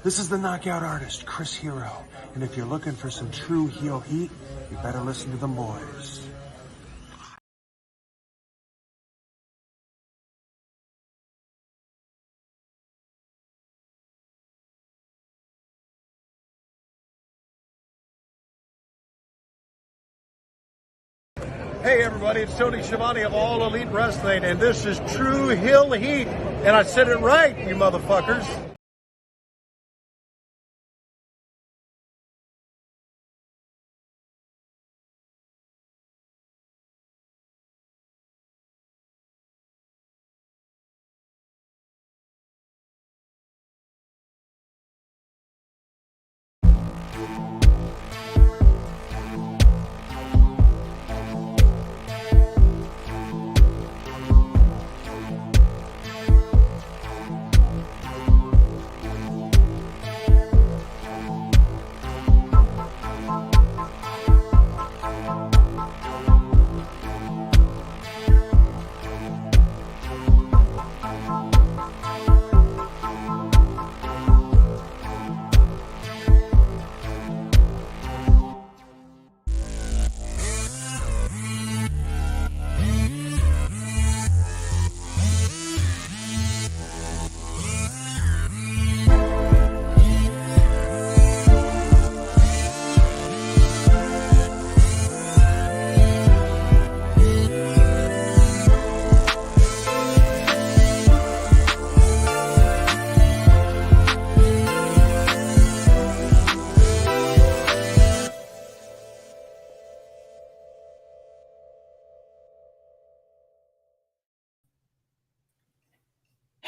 This is the knockout artist, Chris Hero. And if you're looking for some true heel heat, you better listen to the boys. Hey everybody, it's Tony Schiavone of All Elite Wrestling, and this is True Heel Heat. And I said it right, you motherfuckers.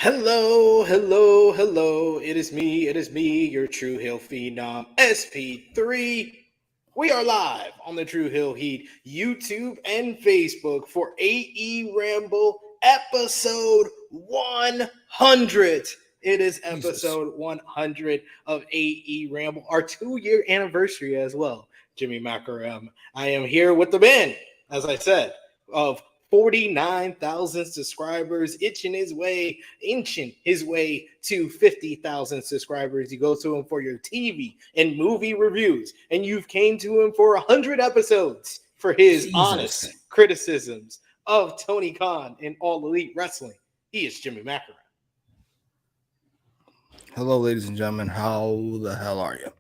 Hello, hello, hello. It is me, your True Hill Phenom, SP3. We are live on the True Hill Heat YouTube and Facebook for AE Ramble episode 100. It is episode 100 of AE Ramble, our 2-year anniversary as well. Jimmy Macram. I am here with the man, as I said, of 49,000 subscribers, inching his way to 50,000 subscribers. You go to him for your TV and movie reviews, and you've came to him for 100 episodes for his honest criticisms of Tony Khan and All Elite Wrestling. He is Jimmy Macram. Hello, ladies and gentlemen. How the hell are you?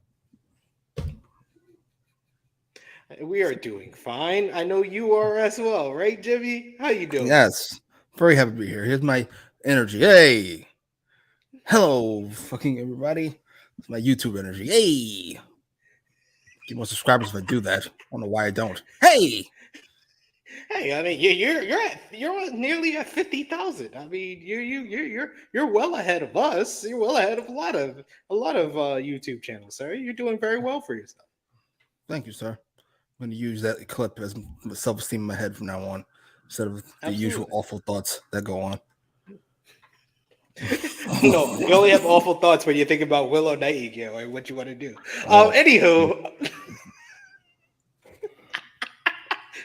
We are doing fine. I know you are as well, right, Jimmy? How you doing? Yes. Very happy to be here. Here's my energy. Hey. Hello, fucking everybody. It's my YouTube energy. Hey. Get more subscribers if I do that. I don't know why I don't. Hey. Hey, I mean, you're nearly at 50,000. I mean, you're well ahead of us. You're well ahead of a lot of YouTube channels, sir. You're doing very well for yourself. Thank you, sir. I'm going to use that clip as self-esteem in my head from now on, instead of the usual awful thoughts that go on. No, you only have awful thoughts when you think about Willow Nightingale and what you want to do. Anywho.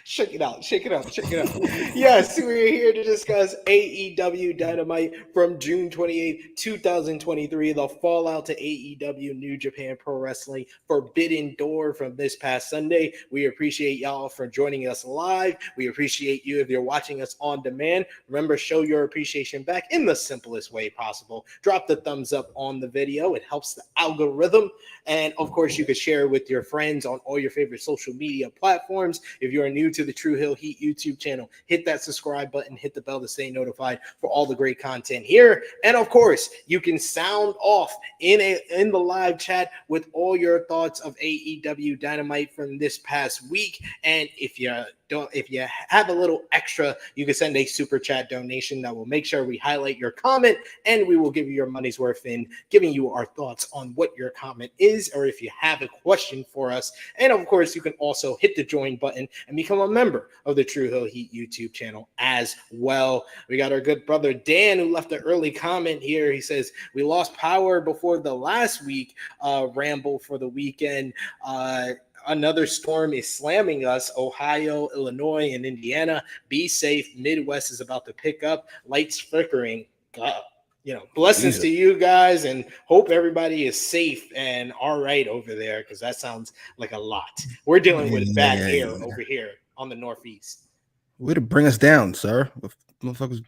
Shake it out. Yes, we're here to discuss AEW Dynamite from June 28th, 2023, the fallout to AEW New Japan Pro Wrestling Forbidden Door from this past Sunday. We appreciate y'all for joining us live. We appreciate you if you're watching us on demand. Remember, show your appreciation back in the simplest way possible. Drop the thumbs up on the video. It helps the algorithm. And, of course, you could share it with your friends on all your favorite social media platforms. If you're new to the True Hill Heat YouTube channel, hit that subscribe button, hit the bell to stay notified for all the great content here. And of course, you can sound off in the live chat with all your thoughts of AEW Dynamite from this past week. And if you have a little extra, you can send a super chat donation that will make sure we highlight your comment, and we will give you your money's worth in giving you our thoughts on what your comment is, or if you have a question for us. And of course, you can also hit the join button and become a member of the True Hill Heat YouTube channel as well. We got our good brother Dan, who left an early comment here. He says, we lost power before the last week ramble for the weekend. Another storm is slamming us. Ohio, Illinois, and Indiana. Be safe. Midwest is about to pick up. Lights flickering. blessings Jesus. to you guys, and hope everybody is safe and all right over there, because that sounds like a lot. We're dealing with bad air over here on the Northeast. Way to bring us down, sir. With motherfuckers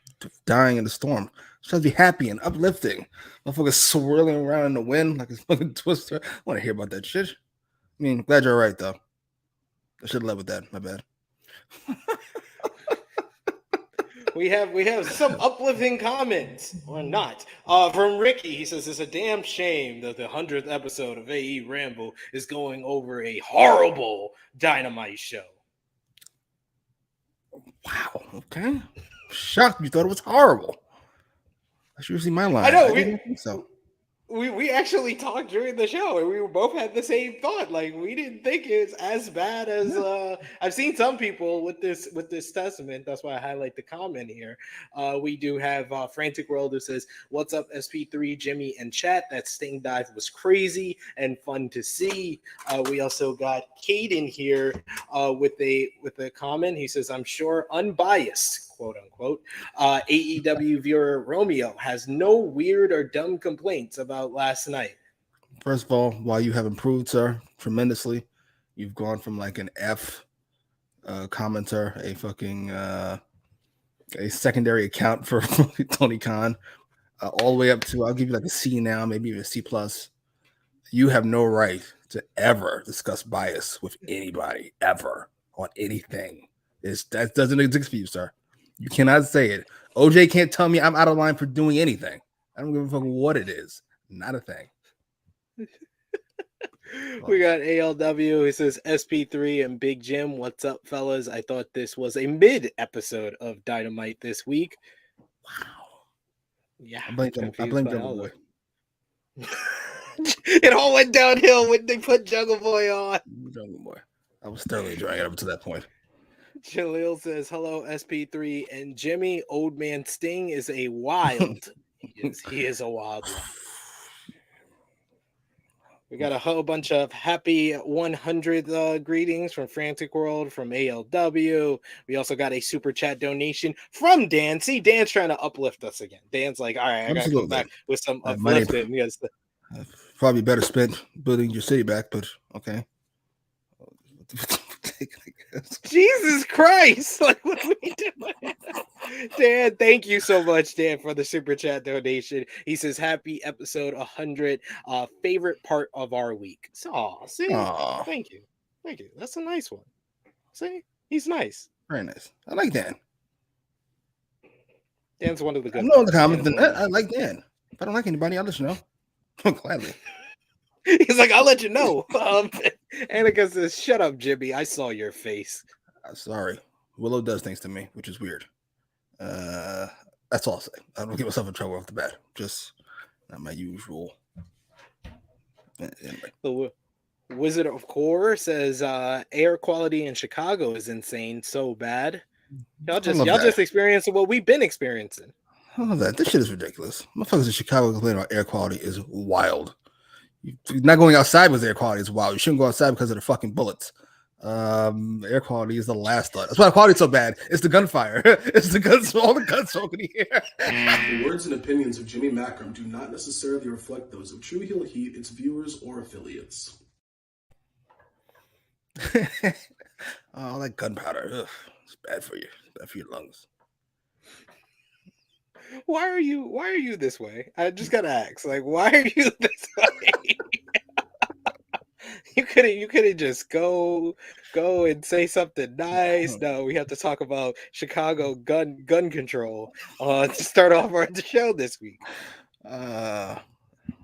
dying in the storm. Supposed to be happy and uplifting. Motherfuckers swirling around in the wind like a fucking twister. I want to hear about that shit. I mean, glad you're all right, though. I should have led with that. My bad. We have some uplifting comments, or not, from Ricky. He says it's a damn shame that the 100th episode of AE Ramble is going over a horrible Dynamite show. Wow. Okay. Shocked you thought it was horrible. That's usually my line. I know. I didn't think so. We actually talked during the show, and we both had the same thought. Like, we didn't think it's as bad as I've seen some people with this testament. That's why I highlight the comment here. We do have Frantic World who says, "What's up, SP3, Jimmy, and chat? That Sting dive was crazy and fun to see." We also got Caden here with a comment. He says, "I'm sure unbiased, quote unquote, AEW viewer Romeo has no weird or dumb complaints about last night." First of all, while you have improved, sir, tremendously, you've gone from like an F commenter, a fucking a secondary account for Tony Khan, all the way up to, I'll give you like a C now, maybe even a C plus. You have no right to ever discuss bias with anybody ever on anything. That doesn't exist for you, sir. You cannot say it. OJ can't tell me I'm out of line for doing anything. I don't give a fuck what it is. Not a thing. We got ALW. He says, "SP3 and Big Jim, what's up, fellas? I thought this was a mid episode of Dynamite this week." Wow. Yeah, I blame Jungle Boy. It all went downhill when they put Jungle Boy on. Jungle Boy. I was thoroughly enjoying it up to that point. Jaleel says, "Hello, SP3 and Jimmy. Old man Sting is a wild. He is a wild one." We got a whole bunch of happy 100 greetings from Frantic World, from ALW. We also got a super chat donation from Dan. See, Dan's trying to uplift us again. Dan's like, all right, I got to come back with some uplifting. Yes. Probably better spent building your city back, but okay. Jesus Christ! Like, what are we doing? Dan, thank you so much, Dan, for the super chat donation. He says, "Happy episode 100, favorite part of our week." So, see, thank you. That's a nice one. See, he's nice. Very nice. I like Dan. Dan's one of the good. I know the comments. I like Dan. If I don't like anybody, I'll let you know. Gladly. He's like, "I'll let you know." Annika says, "Shut up, Jimmy. I saw your face." Sorry. Willow does things to me, which is weird. That's all I'll say. I don't get myself in trouble off the bat. Just not my usual. Anyway. The Wizard of Core says, "Air quality in Chicago is insane. So bad. Y'all just experiencing what we've been experiencing." I love that. This shit is ridiculous. Motherfuckers in Chicago complaining about air quality is wild. Not going outside with air quality is wild. You shouldn't go outside because of the fucking bullets. Air quality is the last thought. That's why quality is so bad. It's the gunfire. It's the guns. All the guns smoking in here. The words and opinions of Jimmy Macram do not necessarily reflect those of True Heel Heat, its viewers, or affiliates. Oh, that gunpowder. Ugh, it's bad for you. It's bad for your lungs. Why are you this way? I just gotta ask. Like, why are you this way? You couldn't just go and say something nice. No, we have to talk about Chicago gun control to start off the show this week.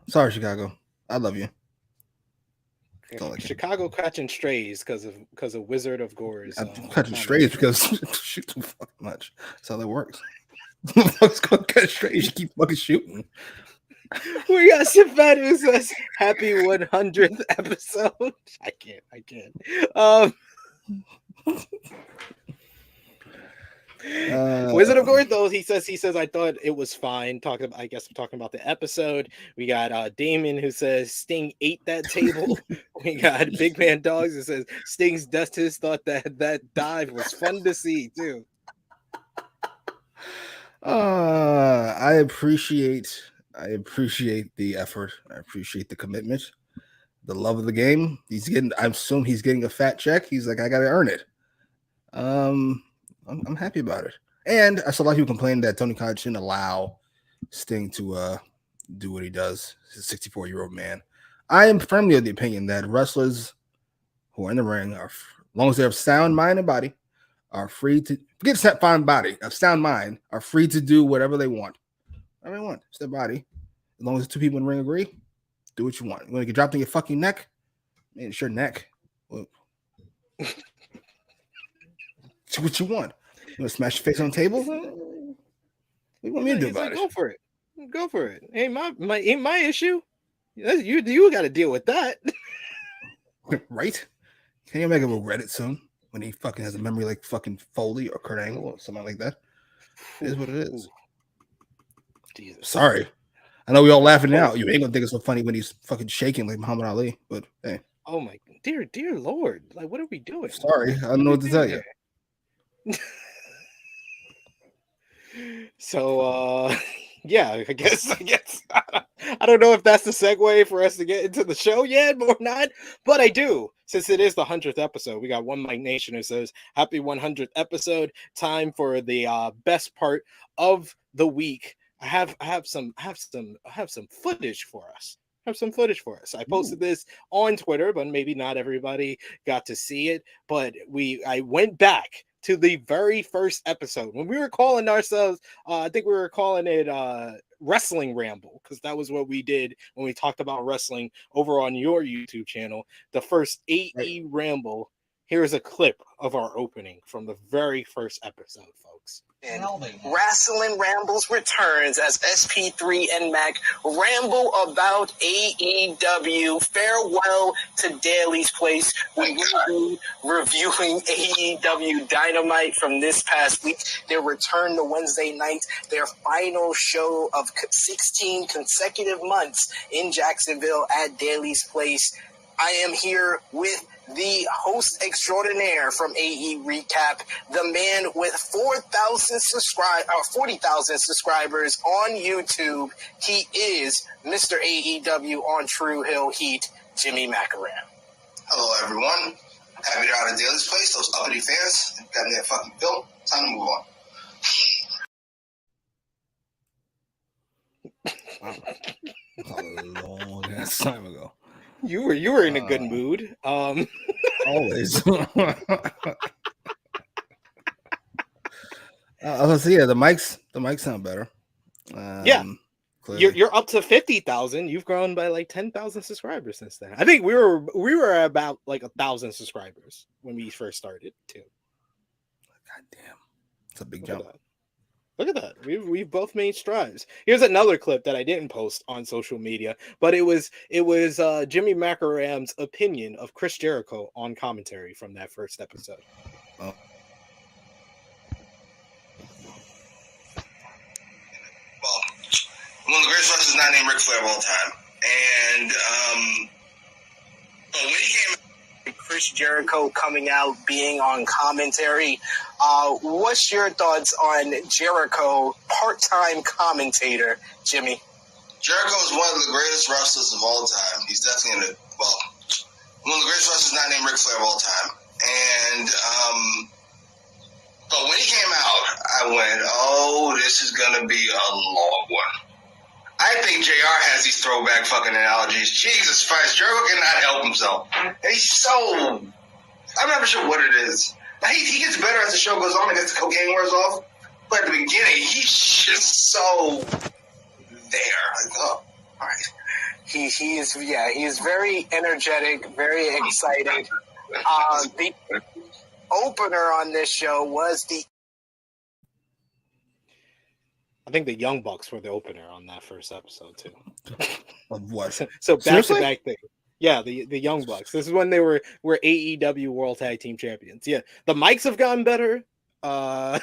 Sorry, Chicago. I love you. Chicago catching strays because of Wizard of Gore's. I'm catching strays because shoot too fucking much. That's how that works. Fuck's gonna catch strays. You keep fucking shooting. We got Shabbat who says, "Happy 100th episode." I can't. Wizard of Gore, though, he says I thought it was fine. Talking about the episode. We got Damon who says Sting ate that table. We got Big Man Dogs who says Sting's Dustist thought that dive was fun to see too. I appreciate the effort. I appreciate the commitment, the love of the game. I assume he's getting a fat check. He's like, I gotta earn it. I'm happy about it. And I saw a lot of people complain that Tony Khan shouldn't allow Sting to do what he does. He's a 64-year-old man. I am firmly of the opinion that wrestlers who are in the ring are, as long as they have sound mind and body, are free to forget sound body, of sound mind, are free to do whatever they want. Whatever they want. It's their body. As long as two people in the ring agree, do what you want. You want to get dropped on your fucking neck? Man, it's your neck. Well, do what you want. You want to smash your face on the table? What do you want me to do about it? Go for it. Go for it. Ain't my issue. You got to deal with that. Right? Can you make him regret it soon when he fucking has a memory like fucking Foley or Kurt Angle or something like that? It is what it is. Jesus. Sorry. I know we all laughing now. You ain't gonna think it's so funny when he's fucking shaking like Muhammad Ali, but hey. Oh my dear Lord. Like, what are we doing? Sorry, I don't know what to tell you. So yeah, I guess I don't know if that's the segue for us to get into the show yet or not, but I do. Since it is the 100th episode, we got one Mike Nation who says, "Happy 100th episode! Time for the best part of the week." I have some footage for us. I posted this on Twitter, but maybe not everybody got to see it. But I went back to the very first episode when we were calling ourselves, I think we were calling it Wrestling Ramble, because that was what we did when we talked about wrestling over on your YouTube channel. The first AE Ramble. Here's a clip of our opening from the very first episode, folks. Wrestling Rambles returns as SP3 and Mac ramble about AEW. Farewell to Daly's Place. We will be reviewing AEW Dynamite from this past week. Their return to Wednesday night, their final show of 16 consecutive months in Jacksonville at Daly's Place. I am here with the host extraordinaire from AE Recap, the man with 40,000 subscribers on YouTube. He is Mr. AEW on True Hill Heat, Jimmy Macram. Hello, everyone. Happy to out of Daly's Place. Those uppity fans got me that fucking film. Time to move on. A long ass time ago. You were in a good mood. Always. So yeah, the mics sound better. Yeah, you're up to 50,000. You've grown by like 10,000 subscribers since then. I think we were about like 1,000 subscribers when we first started too. God damn, it's a big jump. Look at that. We've both made strides. Here's another clip that I didn't post on social media, but it was Jimmy Macram's opinion of Chris Jericho on commentary from that first episode. Well, one of the greatest wrestlers not named Ric Flair of all time. And but when he came, Chris Jericho coming out, being on commentary. What's your thoughts on Jericho, part-time commentator, Jimmy? Jericho is one of the greatest wrestlers of all time. He's definitely one of the greatest wrestlers not named Ric Flair of all time. And but when he came out, I went, "Oh, this is gonna be a long one." I think JR has these throwback fucking analogies. Jesus Christ, Jericho cannot help himself. And he's so... I'm not sure what it is. He gets better as the show goes on and as the cocaine wears off. But at the beginning, he's just so there. Like, oh, all right. He is very energetic, very excited. The opener on this show was the... I think the Young Bucks were the opener on that first episode too. Of what? So back to back thing. Yeah, the Young Bucks. This is when they were AEW World Tag Team Champions. Yeah, the mics have gotten better. Or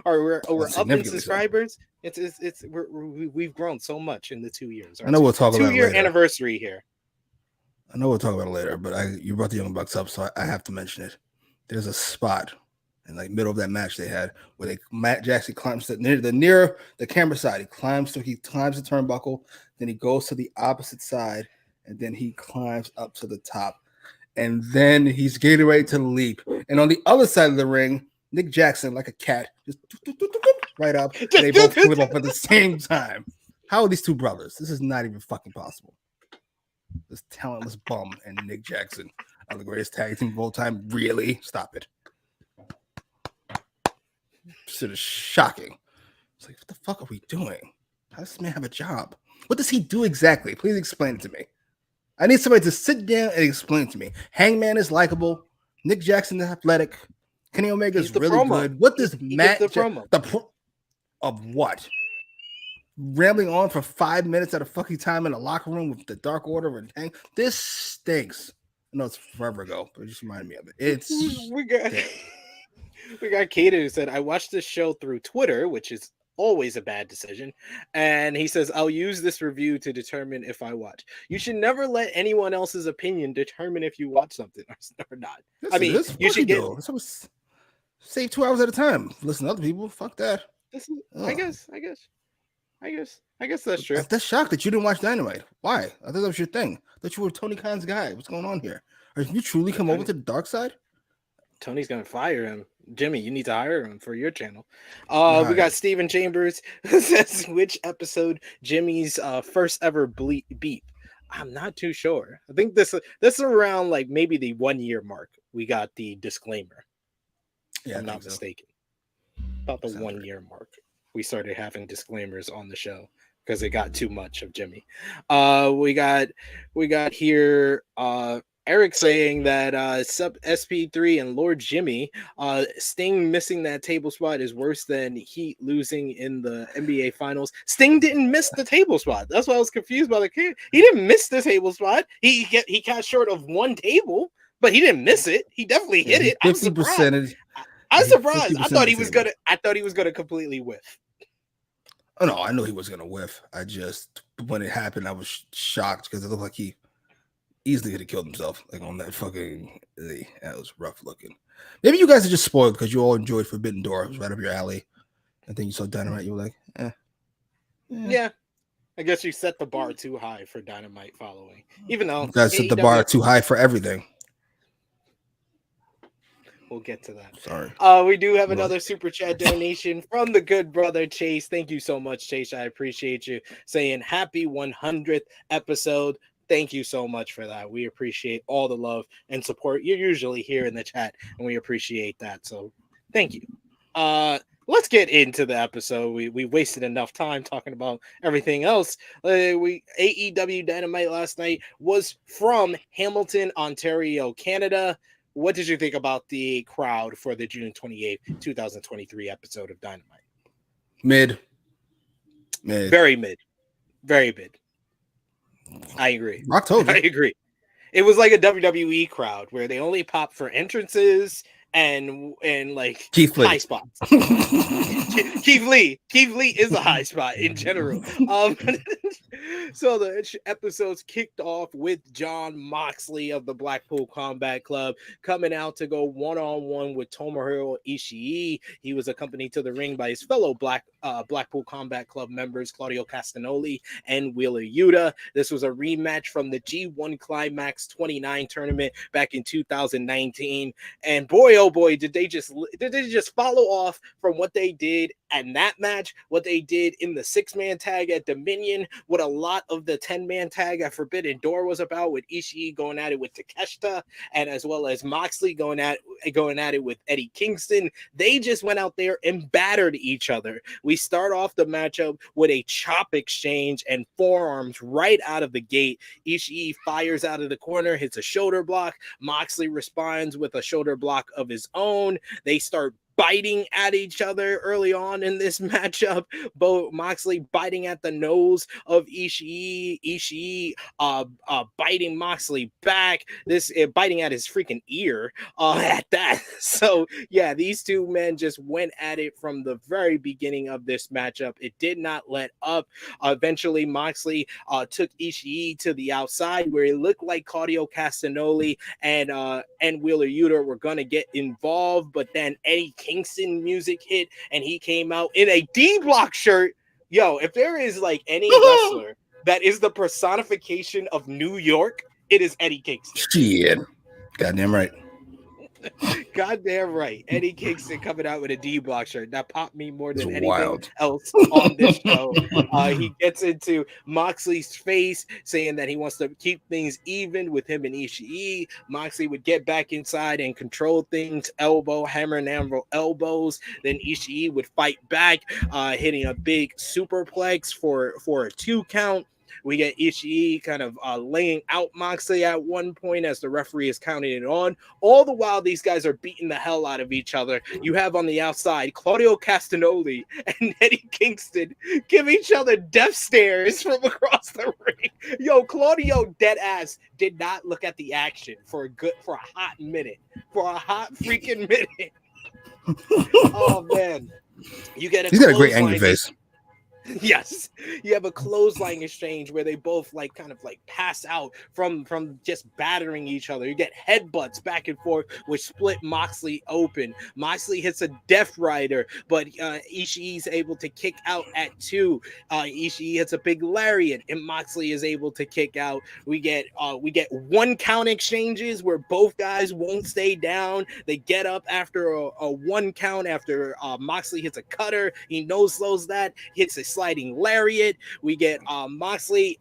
we're up in subscribers. So. We've grown so much in the 2 years. I know we'll talk about it later. 2-year anniversary here. I know we'll talk about it later, but you brought the Young Bucks up, so I have to mention it. There's a spot And like middle of that match they had where Matt Jackson climbs near the camera side. He climbs the turnbuckle, then he goes to the opposite side, and then he climbs up to the top. And then he's getting ready to leap. And on the other side of the ring, Nick Jackson, like a cat, just right up. And they both flip up at the same time. How are these two brothers? This is not even fucking possible. This talentless bum and Nick Jackson are the greatest tag team of all time. Really? Stop it. Sort of shocking. It's like, what the fuck are we doing? How does this man have a job? What does he do exactly? Please explain it to me. I need somebody to sit down and explain it to me. Hangman is likable. Nick Jackson is athletic. Kenny Omega is really good. What does Matt of what? Rambling on for 5 minutes at a fucking time in a locker room with the Dark Order and Hang. This stinks. I know it's forever ago, but it just reminded me of it. We got Kato who said, I watched this show through Twitter, which is always a bad decision. And he says, I'll use this review to determine if I watch. You should never let anyone else's opinion determine if you watch something or not. Listen, I mean, you should get... Save 2 hours at a time. Listen to other people. Fuck that. I guess that's true. That's shocked that you didn't watch Dynamite. Why? I thought that was your thing. I thought you were Tony Khan's guy. What's going on here? Are you truly come over to the dark side? Tony's gonna fire him. Jimmy, you need to hire him for your channel. We got Steven Chambers who says, which episode Jimmy's first ever beep? I'm not too sure. I think this is around like maybe the 1 year mark. We got the disclaimer. Yeah, I'm not mistaken. About the 1 year mark, we started having disclaimers on the show because it got too much of Jimmy. We got here Eric saying that sub SP3 and Lord Jimmy, Sting missing that table spot is worse than Heat losing in the NBA Finals. Sting didn't miss the table spot. That's why I was confused by the kid. He didn't miss the table spot. He got short of one table, but he didn't miss it. He definitely hit it. 50%. I'm surprised. I thought he was gonna completely whiff. Oh no, I knew he was gonna whiff. I just when it happened, I was shocked because it looked like he easily could have killed himself, like on that fucking. That was rough looking. Maybe you guys are just spoiled because you all enjoyed Forbidden Door. It was right up your alley. And then you saw Dynamite, you were like, Yeah. I guess you set the bar too high for Dynamite following. Even though you guys set the bar too high for everything. We'll get to that. Sorry. We do have another super chat donation from the good brother Chase. Thank you so much, Chase. I appreciate you saying happy 100th episode. Thank you so much for that. We appreciate all the love and support. You're usually here in the chat, and we appreciate that. So thank you. Let's get into the episode. We wasted enough time talking about everything else. AEW Dynamite last night was from Hamilton, Ontario, Canada. What did you think about the crowd for the June 28th, 2023 episode of Dynamite? Mid. Very mid. I agree. October. I agree. It was like a WWE crowd where they only pop for entrances and like Keith Lee. High spots. Keith Lee is a high spot in general. So the episodes kicked off with Jon Moxley of the Blackpool Combat Club coming out to go one-on-one with Tomohiro Ishii. He was accompanied to the ring by his fellow Blackpool Combat Club members Claudio Castagnoli and Wheeler Yuta. This was a rematch from the G1 Climax 29 tournament back in 2019. And boy, oh boy, did they just follow off from what they did and that match, what they did in the 6-man tag at Dominion, what a lot of the 10-man tag at Forbidden Door was about, with Ishii going at it with Takeshita, and as well as Moxley going at it with Eddie Kingston. They just went out there and battered each other. We start off the matchup with a chop exchange and forearms right out of the gate. Ishii fires out of the corner, hits a shoulder block. Moxley responds with a shoulder block of his own. They start biting at each other early on in this matchup. Both Moxley biting at the nose of Ishii biting Moxley back, biting at his freaking ear at that. So yeah, these two men just went at it from the very beginning of this matchup. It did not let up. Eventually Moxley took Ishii to the outside where it looked like Claudio Castagnoli and Wheeler Yuta were gonna get involved, but then Eddie Kingston music hit and he came out in a D-Block shirt. Yo, if there is like any wrestler that is the personification of New York, it is Eddie Kingston. Shit. Goddamn right. Goddamn right. Eddie Kingston coming out with a D-Block shirt. That popped me more than anything wild. else on this show. He gets into Moxley's face, saying that he wants to keep things even with him and Ishii. Moxley would get back inside and control things, hammer and anvil elbows. Then Ishii would fight back, hitting a big superplex for a 2 count. We get Ishii kind of laying out Moxley at one point as the referee is counting it on. All the while, these guys are beating the hell out of each other. You have on the outside Claudio Castagnoli and Eddie Kingston give each other death stares from across the ring. Yo, Claudio deadass did not look at the action for a hot minute. For a hot freaking minute. Oh man. He's got a great angry face. Yes, you have a clothesline exchange where they both kind of pass out from just battering each other. You get headbutts back and forth, which split Moxley open. Moxley hits a Death Rider, but Ishii's able to kick out at 2. Ishii hits a big lariat, and Moxley is able to kick out. We get 1 count exchanges where both guys won't stay down. They get up after a 1 count after Moxley hits a cutter. He no-slows that, hits a sliding lariat. We get Moxley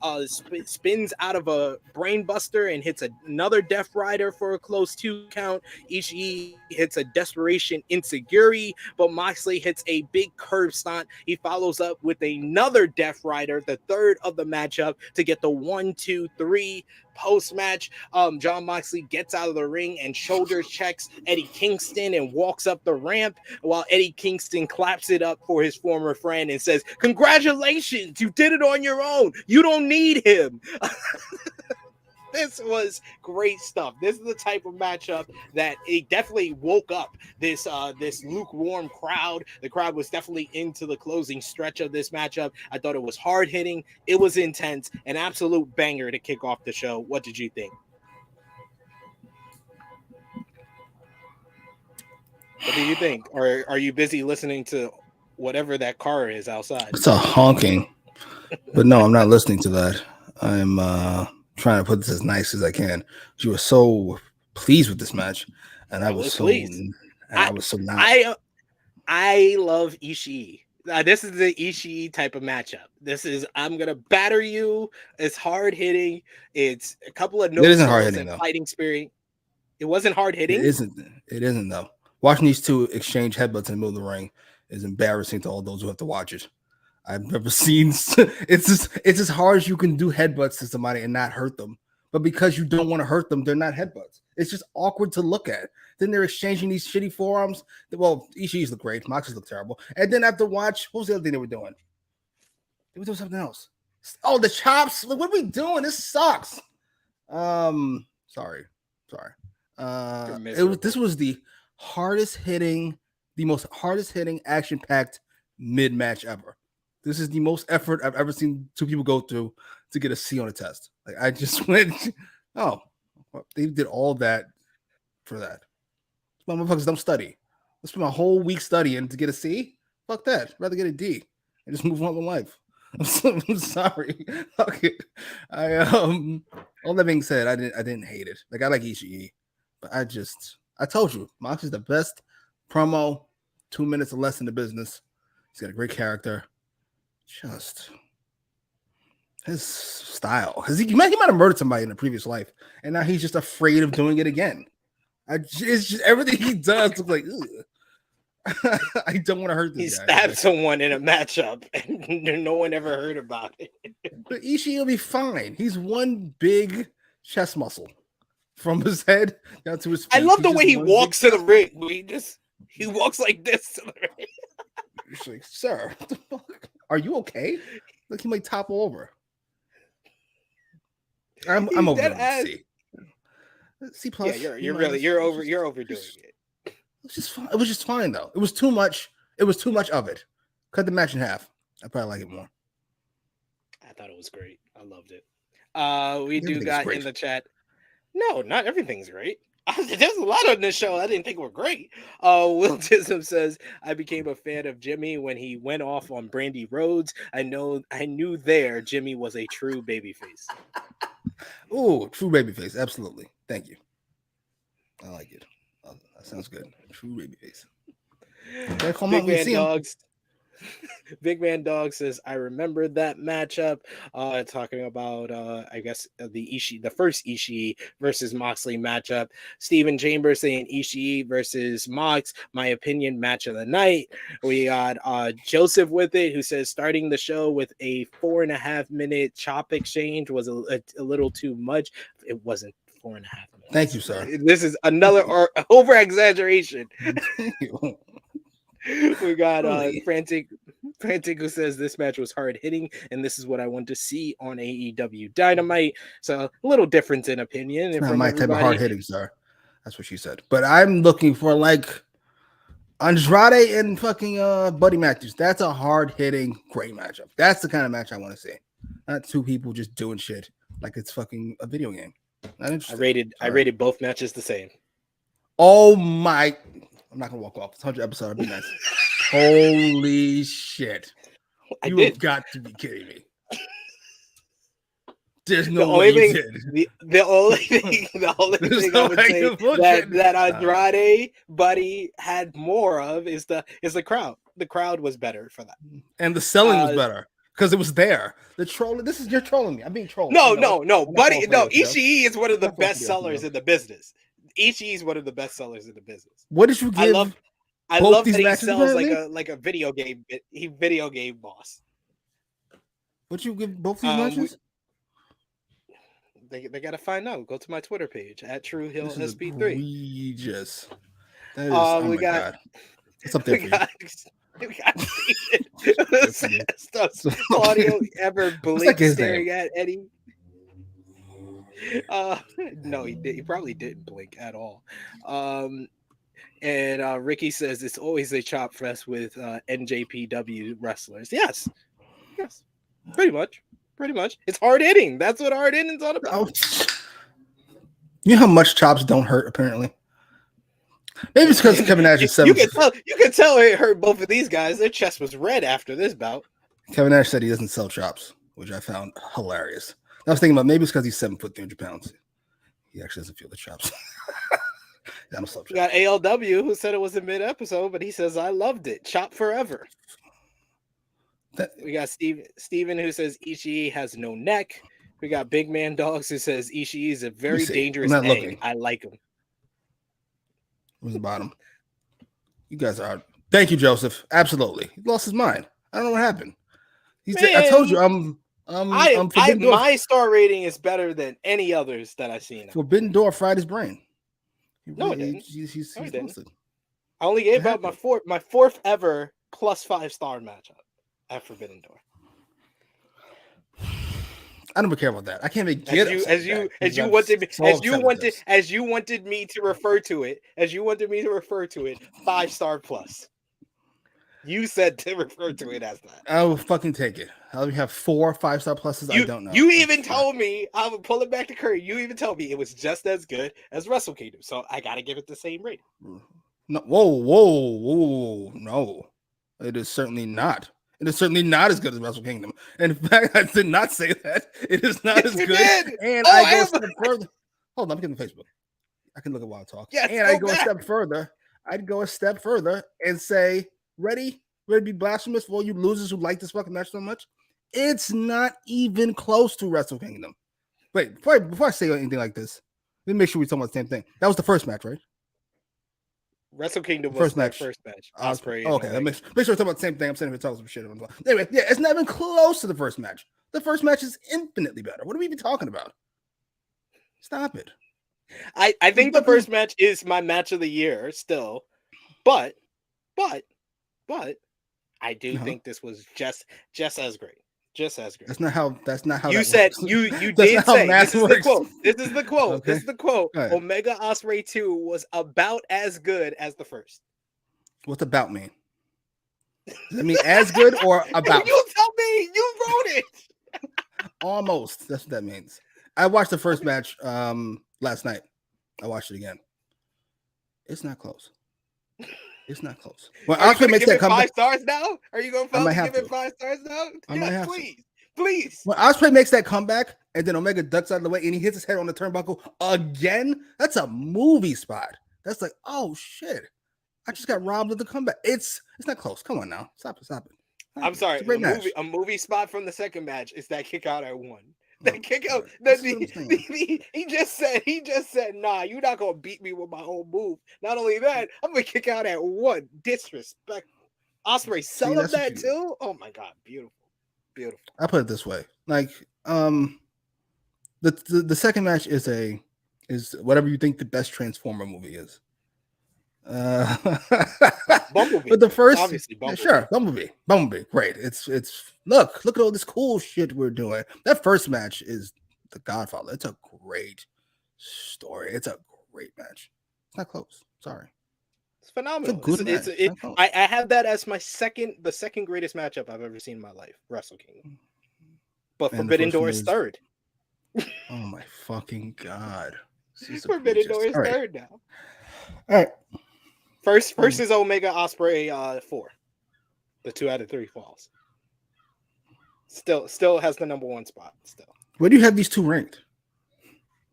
spins out of a brainbuster and hits another Death Rider for a close 2 count. Ishii hits a desperation enziguri, but Moxley hits a big curb stomp. He follows up with another Death Rider, the third of the matchup, to get the 1, 2, 3. Post-match, Jon Moxley gets out of the ring and shoulder checks Eddie Kingston and walks up the ramp while Eddie Kingston claps it up for his former friend and says, "Congratulations, you did it on your own. You don't need him." This was great stuff. This is the type of matchup that it definitely woke up this lukewarm crowd. The crowd was definitely into the closing stretch of this matchup. I thought it was hard hitting. It was intense, an absolute banger to kick off the show. What did you think? What do you think? Or are you busy listening to whatever that car is outside? It's a honking. But no, I'm not listening to that. I'm trying to put this as nice as I can. You were so pleased with this match, and I was so pleased. I was so not. I love Ishii. This is the Ishii type of matchup. This is, I'm gonna batter you. It's hard hitting. It's a couple of notes. It isn't hard hitting though. Fighting spirit. It wasn't hard hitting. It isn't. It isn't though. Watching these two exchange headbutts in the middle of the ring is embarrassing to all those who have to watch it. I've never seen it's as hard as you can do headbutts to somebody and not hurt them. But because you don't want to hurt them, they're not headbutts. It's just awkward to look at. Then they're exchanging these shitty forearms. Well, Ishii's look great. Moxley's look terrible. And then after watch, what was the other thing they were doing? They were doing something else. Oh, the chops. Look, what are we doing? This sucks. Sorry. This was the most hardest hitting, action-packed mid-match ever. This is the most effort I've ever seen two people go through to get a C on a test. Like, I just went, oh, they did all that for that. Motherfuckers don't study. Let's spend my whole week studying to get a C. Fuck that. I'd rather get a D and just move on with life. I'm sorry. Okay. All that being said, I didn't hate it. Like, I like Ishii, but I told you, Mox is the best promo, 2 minutes or less in the business. He's got a great character. Just his style. He might have murdered somebody in a previous life, and now he's just afraid of doing it again. It's just everything he does looks like, ugh. I don't want to hurt this guy. He stabbed someone in a matchup, and no one ever heard about it. But Ishii will be fine. He's one big chest muscle from his head down to his feet. I love the way he walks to the ring. He walks like this to the ring. She's like, sir, what the fuck? Are you okay? Like he might topple over. I'm over it. C plus. Yeah, you're overdoing it. It was just fine though. It was too much. It was too much of it. Cut the match in half. I probably like it more. I thought it was great. I loved it. We do got in the chat. No, not everything's great. There's a lot on this show I didn't think were great. Will Tism says, I became a fan of Jimmy when he went off on Brandy Rhodes. I knew there Jimmy was a true babyface. Oh, true babyface. Absolutely. Thank you. I like it. That sounds good. True babyface. Big Man Dogs. Big Man Dog says, I remember that matchup. Talking about I guess the first Ishii versus Moxley matchup. Steven Chambers saying Ishii versus Mox, my opinion, match of the night. We got Joseph with it, who says starting the show with a 4.5 minute chop exchange was a little too much. It wasn't 4.5 minutes. Thank you, sir. This is another over exaggeration. We got Frantic who says this match was hard hitting, and this is what I want to see on AEW Dynamite. So a little difference in opinion. It's not my type of hard hitting, sir. That's what she said. But I'm looking for like Andrade and fucking Buddy Matthews. That's a hard hitting, great matchup. That's the kind of match I want to see. Not two people just doing shit like it's fucking a video game. Not interesting. I rated both matches the same. Oh my. I'm not gonna walk off. It's 100 episode. I'll be nice. Holy shit! You've got to be kidding me. There's no way you did. The only thing I would say that Andrade Buddy had more of is the crowd. The crowd was better for that, and the selling was better because it was there. The trolling. You're trolling me. I'm being trolled. No, Buddy. No, Ishii is one of the best sellers in the business. Ishii is one of the best sellers in the business. What did you give? I love that he sells like a video game. He video game boss. What you give both these matches? They got to find out. Go to my Twitter page at True Hill SP3. Egregious. That is, oh my God. What's up there for you? Claudio ever blink staring at Eddie? No, he probably didn't blink at all. And Ricky says it's always a chop fest with NJPW wrestlers. Yes, pretty much. It's hard hitting. That's what hard hitting's all about. You know how much chops don't hurt, apparently. Maybe it's because Kevin Nash is 7. You can tell it hurt both of these guys. Their chest was red after this bout. Kevin Nash said he doesn't sell chops, which I found hilarious. I was thinking about maybe it's because he's 7 foot 300 pounds. He actually doesn't feel the chops. We got ALW who said it was a mid-episode, but he says I loved it. Chop forever. We got Steven who says Ishii has no neck. We got Big Man Dogs who says Ishii is a very dangerous egg. I like him. Who's the bottom? You guys are. Thank you, Joseph. Absolutely. He lost his mind. I don't know what happened. I told you my star rating is better than any others that I've seen. Forbidden Door fried his brain. No, it didn't. He's I only gave out my fourth ever plus 5-star matchup at Forbidden Door. I don't care about that. I can't even get as you wanted me to refer to it. 5-star plus. You said to refer to it as that. I will fucking take it. I'll have 4 5-star pluses. I don't know. You even told me, I would pull it back to Curry. You even told me it was just as good as Wrestle Kingdom. So I got to give it the same rating. No, whoa. No, it is certainly not. It is certainly not as good as Wrestle Kingdom. And in fact, I did not say that. It is not as good. And I go a step further. Hold on, I'm getting Facebook. I can look at while I talk. Yes, and I go a step further. I'd go a step further and say, ready to be blasphemous for all you losers who like this fucking match so much? It's not even close to Wrestle Kingdom. Wait, before I say anything like this, let me make sure we're talking about the same thing. That was the first match, right? Wrestle Kingdom was the first match. Ospreay. Okay, make sure we're talking about the same thing. I'm sitting here talking some shit. Anyway, yeah, it's not even close to the first match. The first match is infinitely better. What are we even talking about? Stop it. I think the first match is my match of the year still. But I do think this was just as great. Just as great. That's not how You that said works. you That's did not how say math this is works. the quote. This is the quote. Okay. This is the quote. Go ahead. Omega Ospreay 2 was about as good as the first. What's about mean? Does that mean as good or about? You tell me. You wrote it. Almost. That's what that means. I watched the first match last night. I watched it again. It's not close. It's not close. When Ospreay makes that comeback, 5 stars now? Are you going to give it 5 stars now? Yeah, please. When Ospreay makes that comeback and then Omega ducks out of the way and he hits his head on the turnbuckle again, that's a movie spot. That's like, oh shit. I just got robbed of the comeback. It's not close. Come on now. Stop it. I'm sorry. A movie spot from the second match is that kick out at 1. That kick out. He just said, nah, you're not gonna beat me with my own move. Not only that, I'm gonna kick out at 1. Disrespectful. Ospreay sell him that too. Oh my god, beautiful. I put it this way: like, the second match is whatever you think the best Transformer movie is. Bumblebee. But the first, obviously, Bumblebee. Sure, Bumblebee, great. It's look at all this cool shit we're doing. That first match is The Godfather. It's a great story. It's a great match. It's not close. Sorry. It's phenomenal. It's a good match. I have that as the second greatest matchup I've ever seen in my life, Wrestle Kingdom. But Forbidden Door is third. Oh my fucking god. Forbidden Door is third now. All right. First is Omega Ospreay 4. The 2 out of 3 falls. Still has the number 1 spot. Still. Where do you have these two ranked?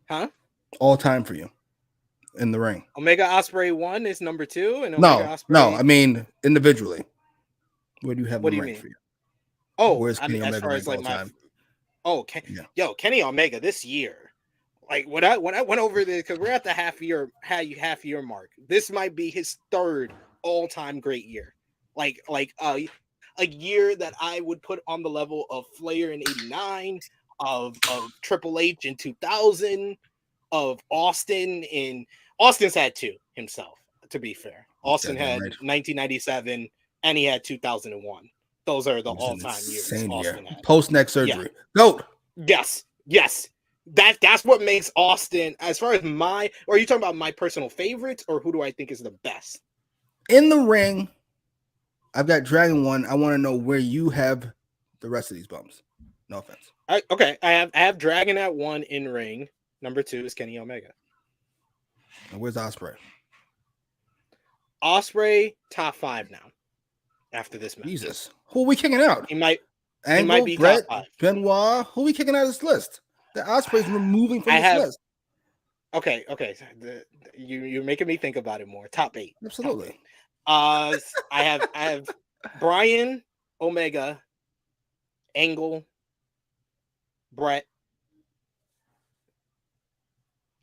Huh? All time for you in the ring. Omega Ospreay 1 is number 2, and Omega Ospreay... No. I mean individually. Where do you have them ranked for you? Oh, where's Kenny Omega as far as like my time? Kenny Omega this year. Like when I went over this, because we're at the half year mark. This might be his third all-time great year. Like a year that I would put on the level of Flair in '89, of Triple H in 2000, of Austin in Austin's had 2 himself. To be fair, Austin had 1997 and he had 2001. Those are the all-time years. Austin had. Post neck surgery. Goat. Yes. That's what makes Austin, as far as are you talking about my personal favorites, or who do I think is the best? In the ring, I've got Dragon 1. I want to know where you have the rest of these bums. No offense. I have Dragon at 1 in ring. Number 2 is Kenny Omega. And where's Ospreay? Ospreay top 5 now. After this match. Jesus. Who are we kicking out? He might be Brett, top 5. Benoit. Who are we kicking out of this list? The Ospreay's removing from this list. Okay. You're making me think about it more. Top 8. Absolutely. I have Brian, Omega, Angle, Brett,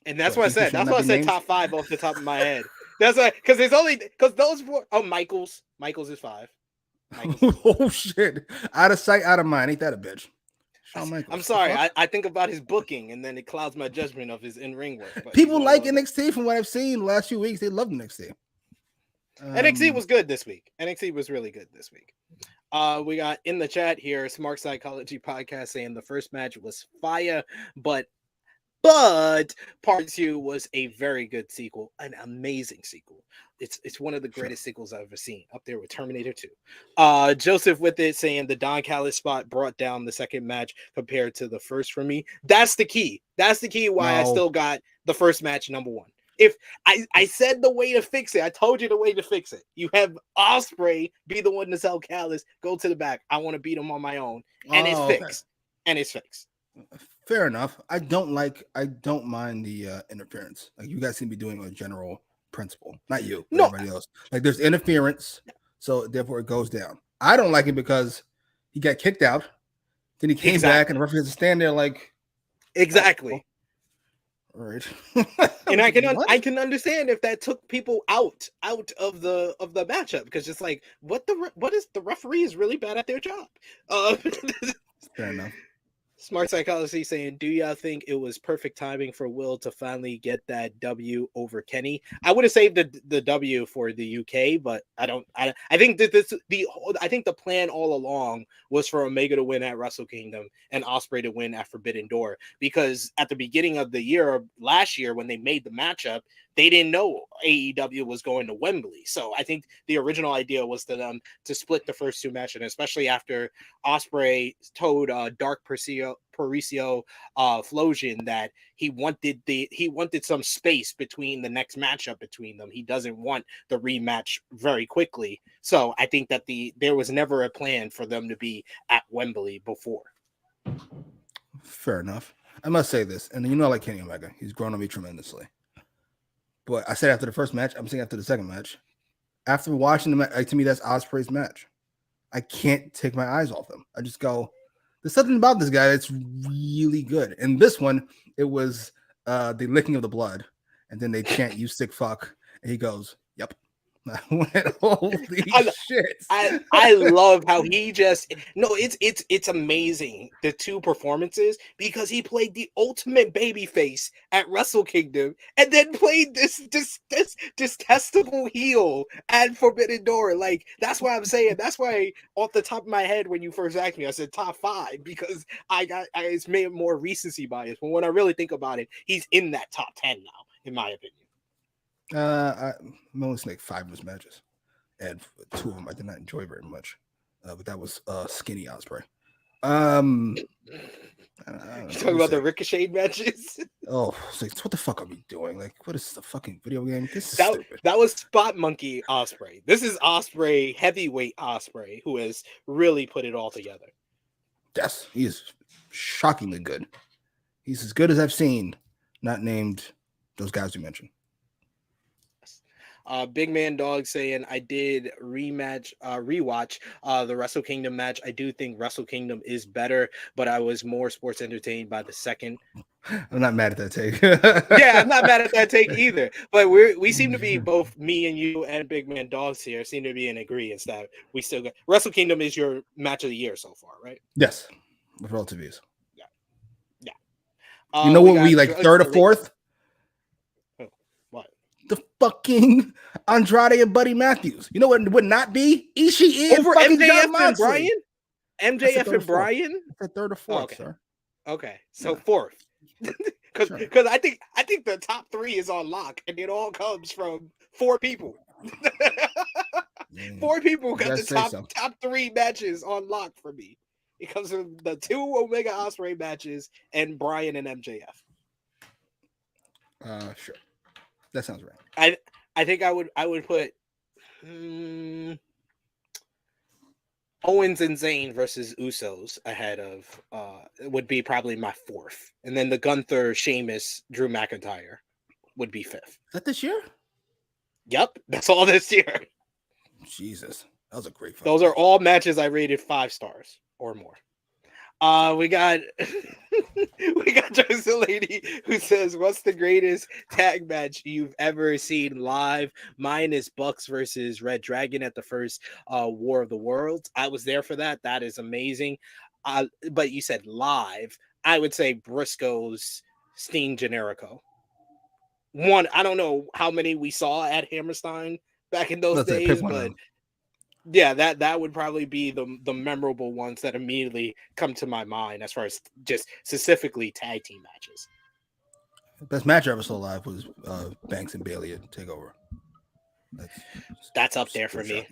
and that's what I said. That's why I said top 5 off the top of my head. That's why, because those 4. Oh, Michaels is 5. Oh shit! Out of sight, out of mind. Ain't that a bitch? I'm sorry. I think about his booking, and then it clouds my judgment of his in-ring work. But people like NXT from what I've seen the last few weeks. They love NXT. NXT was good this week. NXT was really good this week. We got in the chat here, Smart Psychology Podcast saying the first match was fire, but part 2 was a very good sequel, an amazing sequel. It's one of the greatest sequels I've ever seen, up there with Terminator 2. Joseph with it saying the Don Callis spot brought down the second match compared to the first for me. That's the key. That's the key why I still got the first match number 1. If I said the way to fix it, I told you the way to fix it. You have Ospreay be the one to sell Callis, go to the back. I want to beat him on my own, and it's fixed. And it's fixed. Fair enough. I don't mind the interference. Like you guys seem to be doing a general principle, not you, but everybody else. Like there's interference, so therefore it goes down. I don't like it because he got kicked out, then he came back, and the referee has to stand there like exactly. All right. And I can understand if that took people out of the matchup, because it's like what is the referee is really bad at their job. Fair enough. Smart Psychology saying, do y'all think it was perfect timing for Will to finally get that W over Kenny? I would have saved the W for the UK, but I think that I think the plan all along was for Omega to win at Wrestle Kingdom and Ospreay to win at Forbidden Door, because at the beginning of the year, last year, when they made the matchup, they didn't know AEW was going to Wembley. So I think the original idea was to them to split the first two matches, especially after Ospreay told Dark Paricio Flosion that he wanted some space between the next matchup between them. He doesn't want the rematch very quickly. So I think that there was never a plan for them to be at Wembley before. Fair enough. I must say this, and you know, like Kenny Omega, he's grown on me tremendously. But I said after the first match, I'm saying after the second match. After watching the match, like, to me, that's Ospreay's match. I can't take my eyes off him. I just go, there's something about this guy that's really good. And this one, it was the licking of the blood. And then they chant, "You sick fuck." And he goes, "Yep." I went, holy shit. I love how he it's amazing, the two performances, because he played the ultimate babyface at Wrestle Kingdom and then played this detestable heel at Forbidden Door. Like, that's why I'm saying, that's why off the top of my head when you first asked me, I said top 5, because it's made more recency bias. But when I really think about it, he's in that top 10 now, in my opinion. I'm only seen like 5 of his matches, and 2 of them I did not enjoy very much. But that was skinny Ospreay. You talking about the Ricochet matches? Oh, it's like, what the fuck are we doing? Like, what is the fucking video game? This is stupid. That was Spot Monkey Ospreay. This is Ospreay, heavyweight Ospreay, who has really put it all together. Yes, he is shockingly good. He's as good as I've seen, not named those guys you mentioned. Big Man Dog saying, I did rewatch the Wrestle Kingdom match. I do think Wrestle Kingdom is better, but I was more sports entertained by the second. I'm not mad at that take. Yeah, I'm not mad at that take either. But we seem to be, both me and you and Big Man Dogs here seem to be in agreement that we still got Wrestle Kingdom is your match of the year so far, right? Yes, with relative views. Yeah. You know what? We like third or fourth. The fucking Andrade and Buddy Matthews. You know what would not be? Ishii over MJF and Bryan? MJF and Bryan? That's third or fourth, okay. Sir. Okay, so fourth. Because I think the top 3 is on lock, and it all comes from 4 people. 4 people got the top 3 matches on lock for me. It comes from the 2 Omega Ospreay matches and Bryan and MJF. Sure. That sounds right. I think I would put Owens and Zayn versus Usos ahead of would be probably my 4th, and then the Gunther, Sheamus, Drew McIntyre would be 5th. Is that this year? Yep, that's all this year. Jesus, that was a great. Those are all matches I rated 5 stars or more. We got Josie Lady who says, "What's the greatest tag match you've ever seen live?" Mine is Bucks versus Red Dragon at the first War of the Worlds. I was there for that. That is amazing. But you said live. I would say Briscoe's Steen Generico. One, I don't know how many we saw at Hammerstein back in those days, but yeah, that would probably be the memorable ones that immediately come to my mind as far as just specifically tag team matches. The best match I ever saw live was Banks and Bailey at TakeOver. That's up there for me.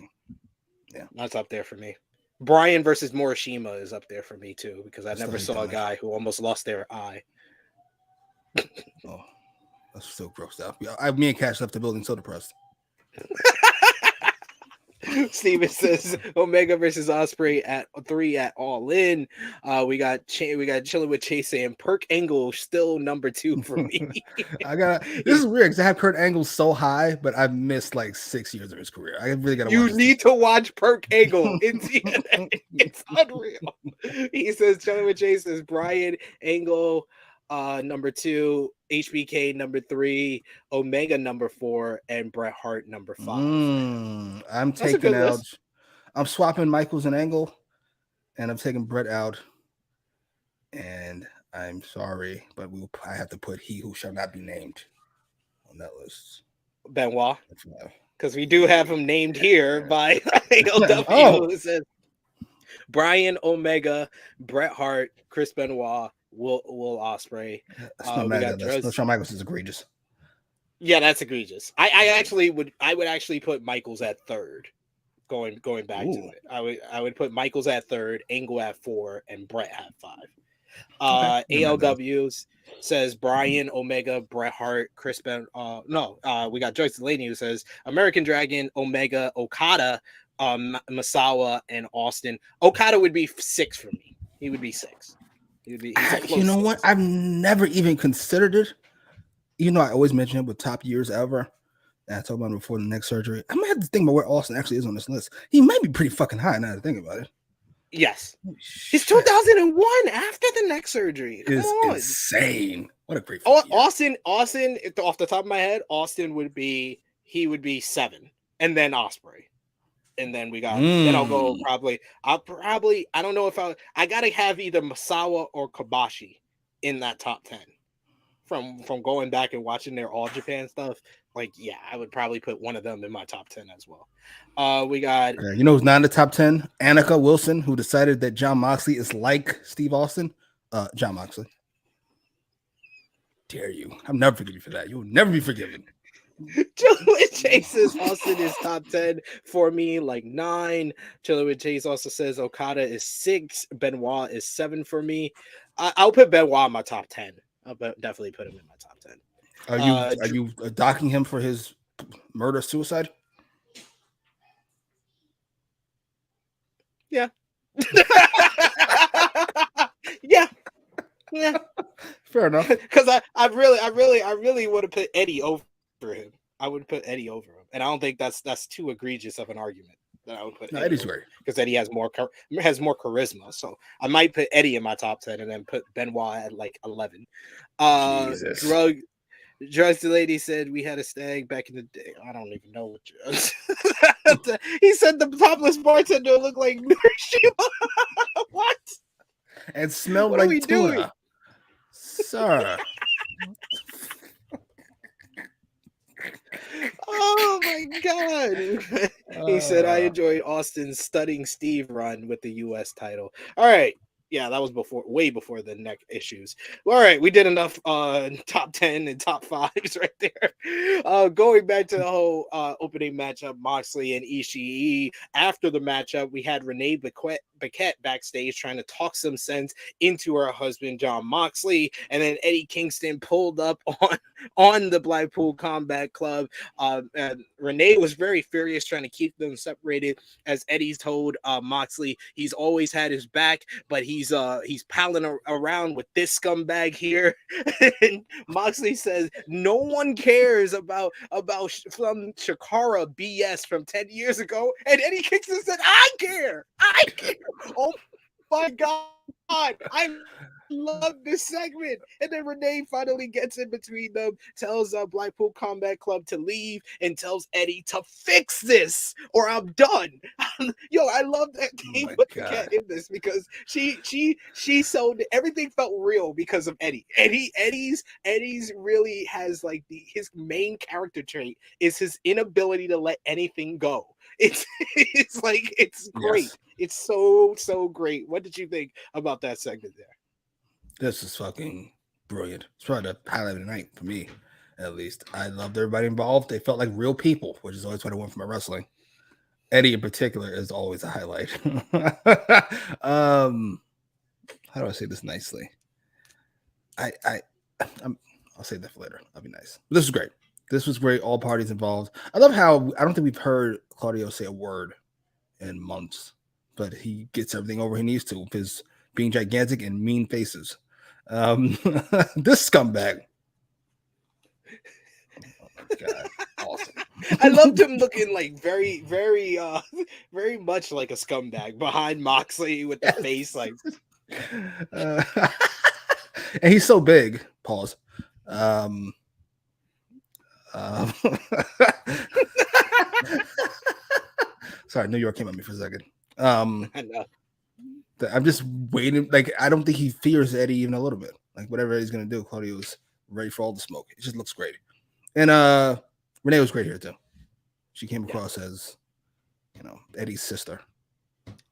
Yeah, that's up there for me. Bryan versus Morishima is up there for me too, because I never saw a guy who almost lost their eye. Oh, that's so grossed out. Me and Cash left the building so depressed. Steven says Omega versus Ospreay at 3 at All In. We got Chilling with Chase saying Perk Angle still number 2 for me. This is weird because I have Kurt Angle so high, but I've missed like 6 years of his career. I really gotta. You need to watch Perk Angle in TNA. It's unreal. He says Chilling with Chase says Bryan Angle number 2, HBK number 3, Omega number 4, and Bret Hart number 5. I'm taking out. I'm swapping Michaels and Angle, and I'm taking Bret out, and I'm sorry, but I have to put he who shall not be named on that list. Benoit, because we do have him named here by AEW. Oh. Who says Brian Omega, Bret Hart, Chris Benoit, Will Ospreay. That's not mad at that. Shawn Michaels is egregious. Yeah, that's egregious. I would actually put Michaels at third. Going back to it, I would put Michaels at third, Angle at 4, and Bret at 5. ALW says Brian Omega, Bret Hart, Chris we got Joyce Delaney who says American Dragon, Omega, Okada, Masawa, and Austin. Okada would be 6 for me. He would be 6. You know what? I've never even considered it. You know, I always mention it with top years ever. I talked about him before the neck surgery. I might have to think about where Austin actually is on this list. He might be pretty fucking high now that I think about it. Yes. He's 2001 after the neck surgery. It's insane. What a great Austin, off the top of my head, Austin would be 7, and then Ospreay. And then we got then I'll go I don't know if I gotta have either Masawa or Kobashi in that top 10. From going back and watching their All Japan stuff, I would probably put one of them in my top 10 as well. We got you know who's not in the top 10? Annika Wilson, who decided that Jon Moxley is like Steve Austin. Jon Moxley. Dare you. I'll never forgive you for that. You will never be forgiven. Chilling with Chase says Austin is top 10 for me, 9. Chilling with Chase also says Okada is 6. Benoit is 7 for me. I'll put Benoit in my top 10. I'll definitely put him in my top 10. Are you docking him for his murder suicide? Yeah. Yeah. Fair enough. Because I really want to put Eddie over him. I would put Eddie over him, and I don't think that's too egregious of an argument that I would put. Eddie's great because Eddie has more charisma. So I might put Eddie in my top 10 and then put Benoit at 11. Drugs lady said we had a stag back in the day. I don't even know what drugs. He said the topless bartender looked like Sheila. What? And smelled what like are we tuna. Doing? Sir. Oh my god. He said I enjoyed Austin's stunning Steve run with the US title. All right. Yeah, that was way before the neck issues. All right, we did enough top 10 and top 5s right there. Going back to the whole opening matchup, Moxley and Ishii. After the matchup, we had Renee Paquette backstage trying to talk some sense into her husband, Jon Moxley. And then Eddie Kingston pulled up on the Blackpool Combat Club. And Renee was very furious trying to keep them separated. As Eddie's told Moxley, he's always had his back, but he's palling around with this scumbag here. And Moxley says no one cares about from Shakara BS from 10 years ago. And Eddie Kingston said, I care. Oh my god, I love this segment. And then Renee finally gets in between them, tells Blackpool Combat Club to leave, and tells Eddie to fix this or I'm done. Yo, I love that they put the cat in this because she sold everything felt real because of Eddie. Eddie's really has his main character trait is his inability to let anything go. It's great. Yes. It's so great. What did you think about that segment there? This is fucking brilliant. It's probably the highlight of the night for me, at least. I loved everybody involved. They felt like real people, which is always what I want from my wrestling. Eddie in particular is always a highlight. How do I say this nicely? I'll say that for later. That'll be nice. But this was great. This was great. All parties involved. I love how I don't think we've heard Claudio say a word in months, but he gets everything over he needs to with his being gigantic and mean faces. This scumbag. Oh my god, awesome. I loved him looking very, very, very much like a scumbag behind Moxley with the face and he's so big. Pause. Sorry, New York came at me for a second. I know. I'm just waiting. Like, I don't think he fears Eddie even a little bit. Like, whatever Eddie's gonna do, Claudio's ready for all the smoke. It just looks great. And Renee was great here too. She came across as, Eddie's sister.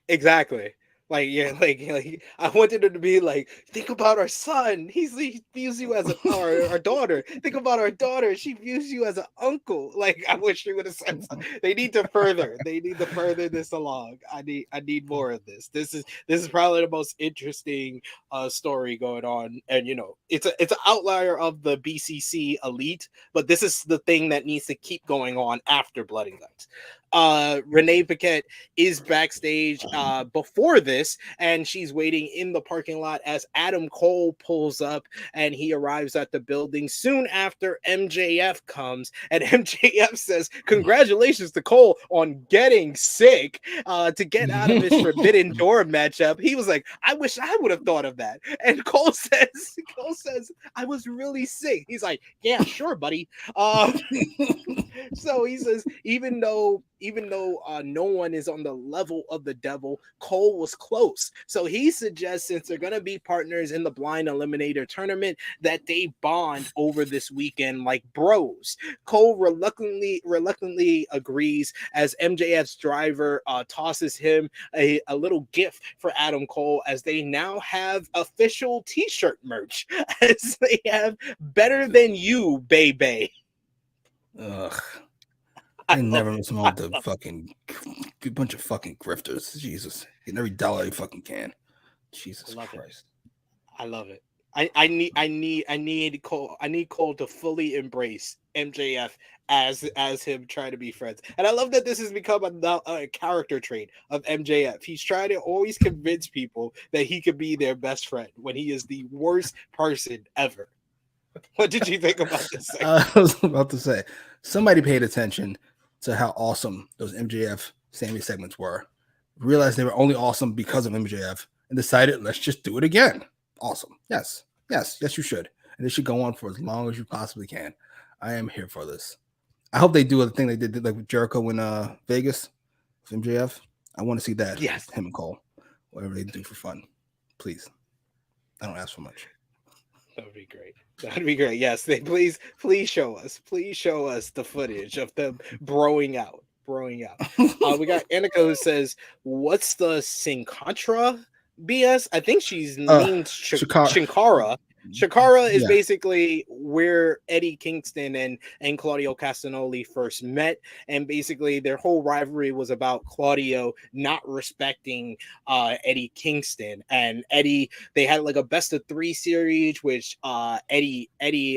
Exactly. Like, yeah, like I wanted her to be like, think about our son. He views you as our daughter. Think about our daughter. She views you as an uncle. Like, I wish she would have said something. They need to further this along. I need more of this. This is probably the most interesting story going on. And it's an outlier of the BCC elite, but this is the thing that needs to keep going on after Blood and Guts. Renee Paquette is backstage before this, and she's waiting in the parking lot as Adam Cole pulls up, and he arrives at the building soon after MJF comes, and MJF says, "Congratulations to Cole on getting sick to get out of his Forbidden Door matchup." He was like, "I wish I would have thought of that." And Cole says, "I was really sick." He's like, "Yeah, sure, buddy." So he says, even though no one is on the level of the devil, Cole was close. So he suggests, since they're going to be partners in the Blind Eliminator tournament, that they bond over this weekend like bros. Cole reluctantly agrees as MJF's driver tosses him a little gift for Adam Cole, as they now have official t-shirt merch, as they have "Better Than You, Baby." Ugh. I never miss them all the fucking bunch of fucking grifters. Jesus. Getting every dollar they fucking can. Jesus Christ. I love it. I need Cole. I need Cole to fully embrace MJF as him trying to be friends. And I love that this has become a character trait of MJF. He's trying to always convince people that he could be their best friend when he is the worst person ever. What did you think about this segment? I was about to say, somebody paid attention to how awesome those MJF Sammy segments were, realized they were only awesome because of MJF, and decided, let's just do it again. Awesome. Yes, you should. And it should go on for as long as you possibly can. I am here for this. I hope they do the thing they did like with Jericho in Vegas with MJF. I want to see that. Yes. Him and Cole. Whatever they do for fun. Please. I don't ask for much. That would be great. That'd be great. Yes, please show us. Please show us the footage of them broing out. We got Annika who says, "What's the Sincontra BS?" I think she's means Shinkara. Shakara is basically where Eddie Kingston and Claudio Castagnoli first met, and basically their whole rivalry was about Claudio not respecting Eddie Kingston. And Eddie, they had like a best of 3 series, which Eddie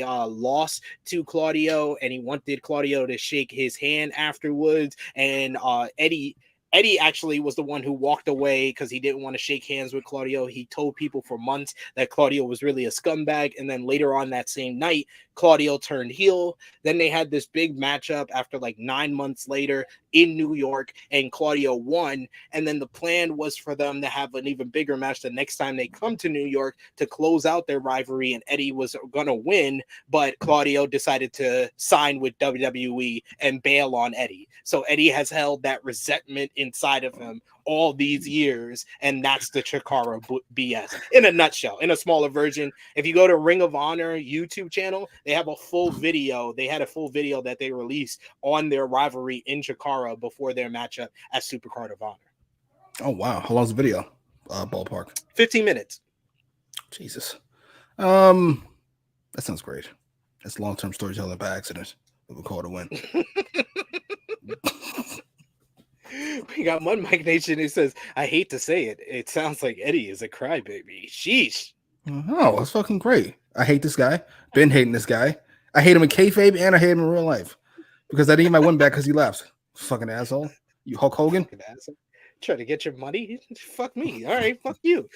lost to Claudio, and he wanted Claudio to shake his hand afterwards, and Eddie actually was the one who walked away because he didn't want to shake hands with Claudio. He told people for months that Claudio was really a scumbag. And then later on that same night, Claudio turned heel. Then they had this big matchup after like 9 months later in New York, and Claudio won. And then the plan was for them to have an even bigger match the next time they come to New York to close out their rivalry, and Eddie was going to win, but Claudio decided to sign with WWE and bail on Eddie. So Eddie has held that resentment inside of him all these years, and that's the Chikara BS in a nutshell. In a smaller version, if you go to Ring of Honor YouTube channel, they have a full video. They had a full video that they released on their rivalry in Chikara before their matchup at Supercard of Honor. Oh wow, how long's the video? Ballpark 15 minutes. Jesus. That sounds great. That's long-term storytelling by accident. We would call it a win. We got one Mike Nation who says, "I hate to say it, it sounds like Eddie is a crybaby." Sheesh. Oh, that's fucking great. I hate this guy. Been hating this guy. I hate him in kayfabe and I hate him in real life because I didn't get my win back because he left. Fucking asshole. You Hulk Hogan. Try to get your money? Fuck me. All right, fuck you.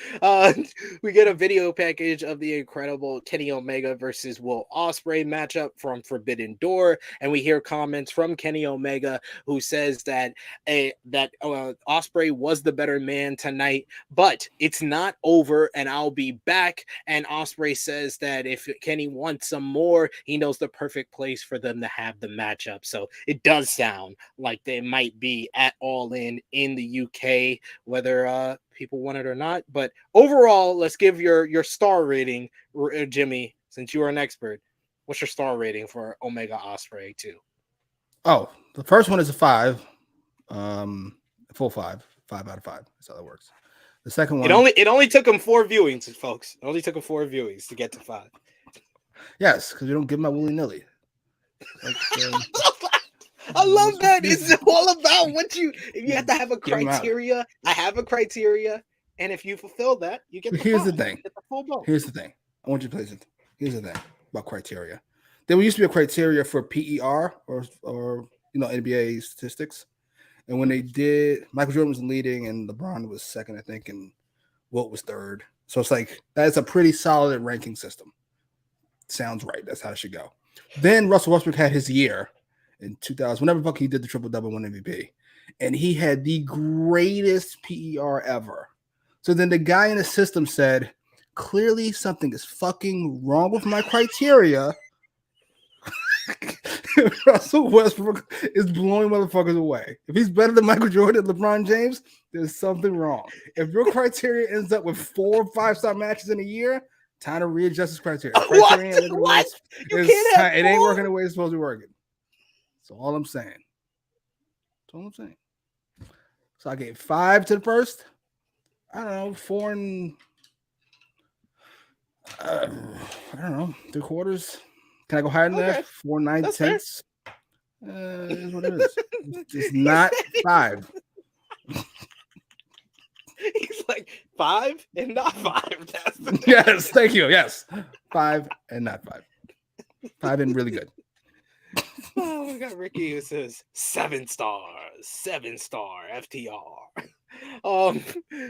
We get a video package of the incredible Kenny Omega versus Will Ospreay matchup from Forbidden Door, and we hear comments from Kenny Omega who says that Ospreay was the better man tonight, but it's not over, and I'll be back. And Ospreay says that if Kenny wants some more, he knows the perfect place for them to have the matchup. So it does sound like they might be at All In the UK UK, whether people want it or not. But overall, let's give your star rating, Jimmy, since you are an expert. What's your star rating for Omega Ospreay 2? Oh, the first one is a 5. Full 5 out of 5. That's how that works. The second one, it only took him 4 viewings, folks. It only took him 4 viewings to get to 5. Yes, because you don't give them out willy-nilly. I love that. It's all about what you have to have a criteria. I have a criteria, and if you fulfill that, you get the Here's 5. the thing. Get the full ball. Here's the thing. I want you to play it. Here's the thing about criteria. There used to be a criteria for PER or NBA statistics. And when they did, Michael Jordan was leading and LeBron was second, I think, and Wilt was third. So it's like that's a pretty solid ranking system. Sounds right. That's how it should go. Then Russell Westbrook had his year in 2000, whenever fuck he did the triple-double, won MVP. And he had the greatest PER ever. So then the guy in the system said, clearly something is fucking wrong with my criteria. Russell Westbrook is blowing motherfuckers away. If he's better than Michael Jordan and LeBron James, there's something wrong. If your criteria ends up with 4 or 5-star matches in a year, time to readjust his criteria. What? It ain't working the way it's supposed to be working. That's all I'm saying. That's all I'm saying. So I gave 5 to the first. I don't know, 4 and I don't know, 3/4. Can I go higher than that? 4 9/10. Is what it is. It's not 5. He's like 5 and not 5. That's the yes, thank you. Yes, 5 and not 5. 5 and really good. Oh, we got Ricky who says 7 stars, 7-star FTR.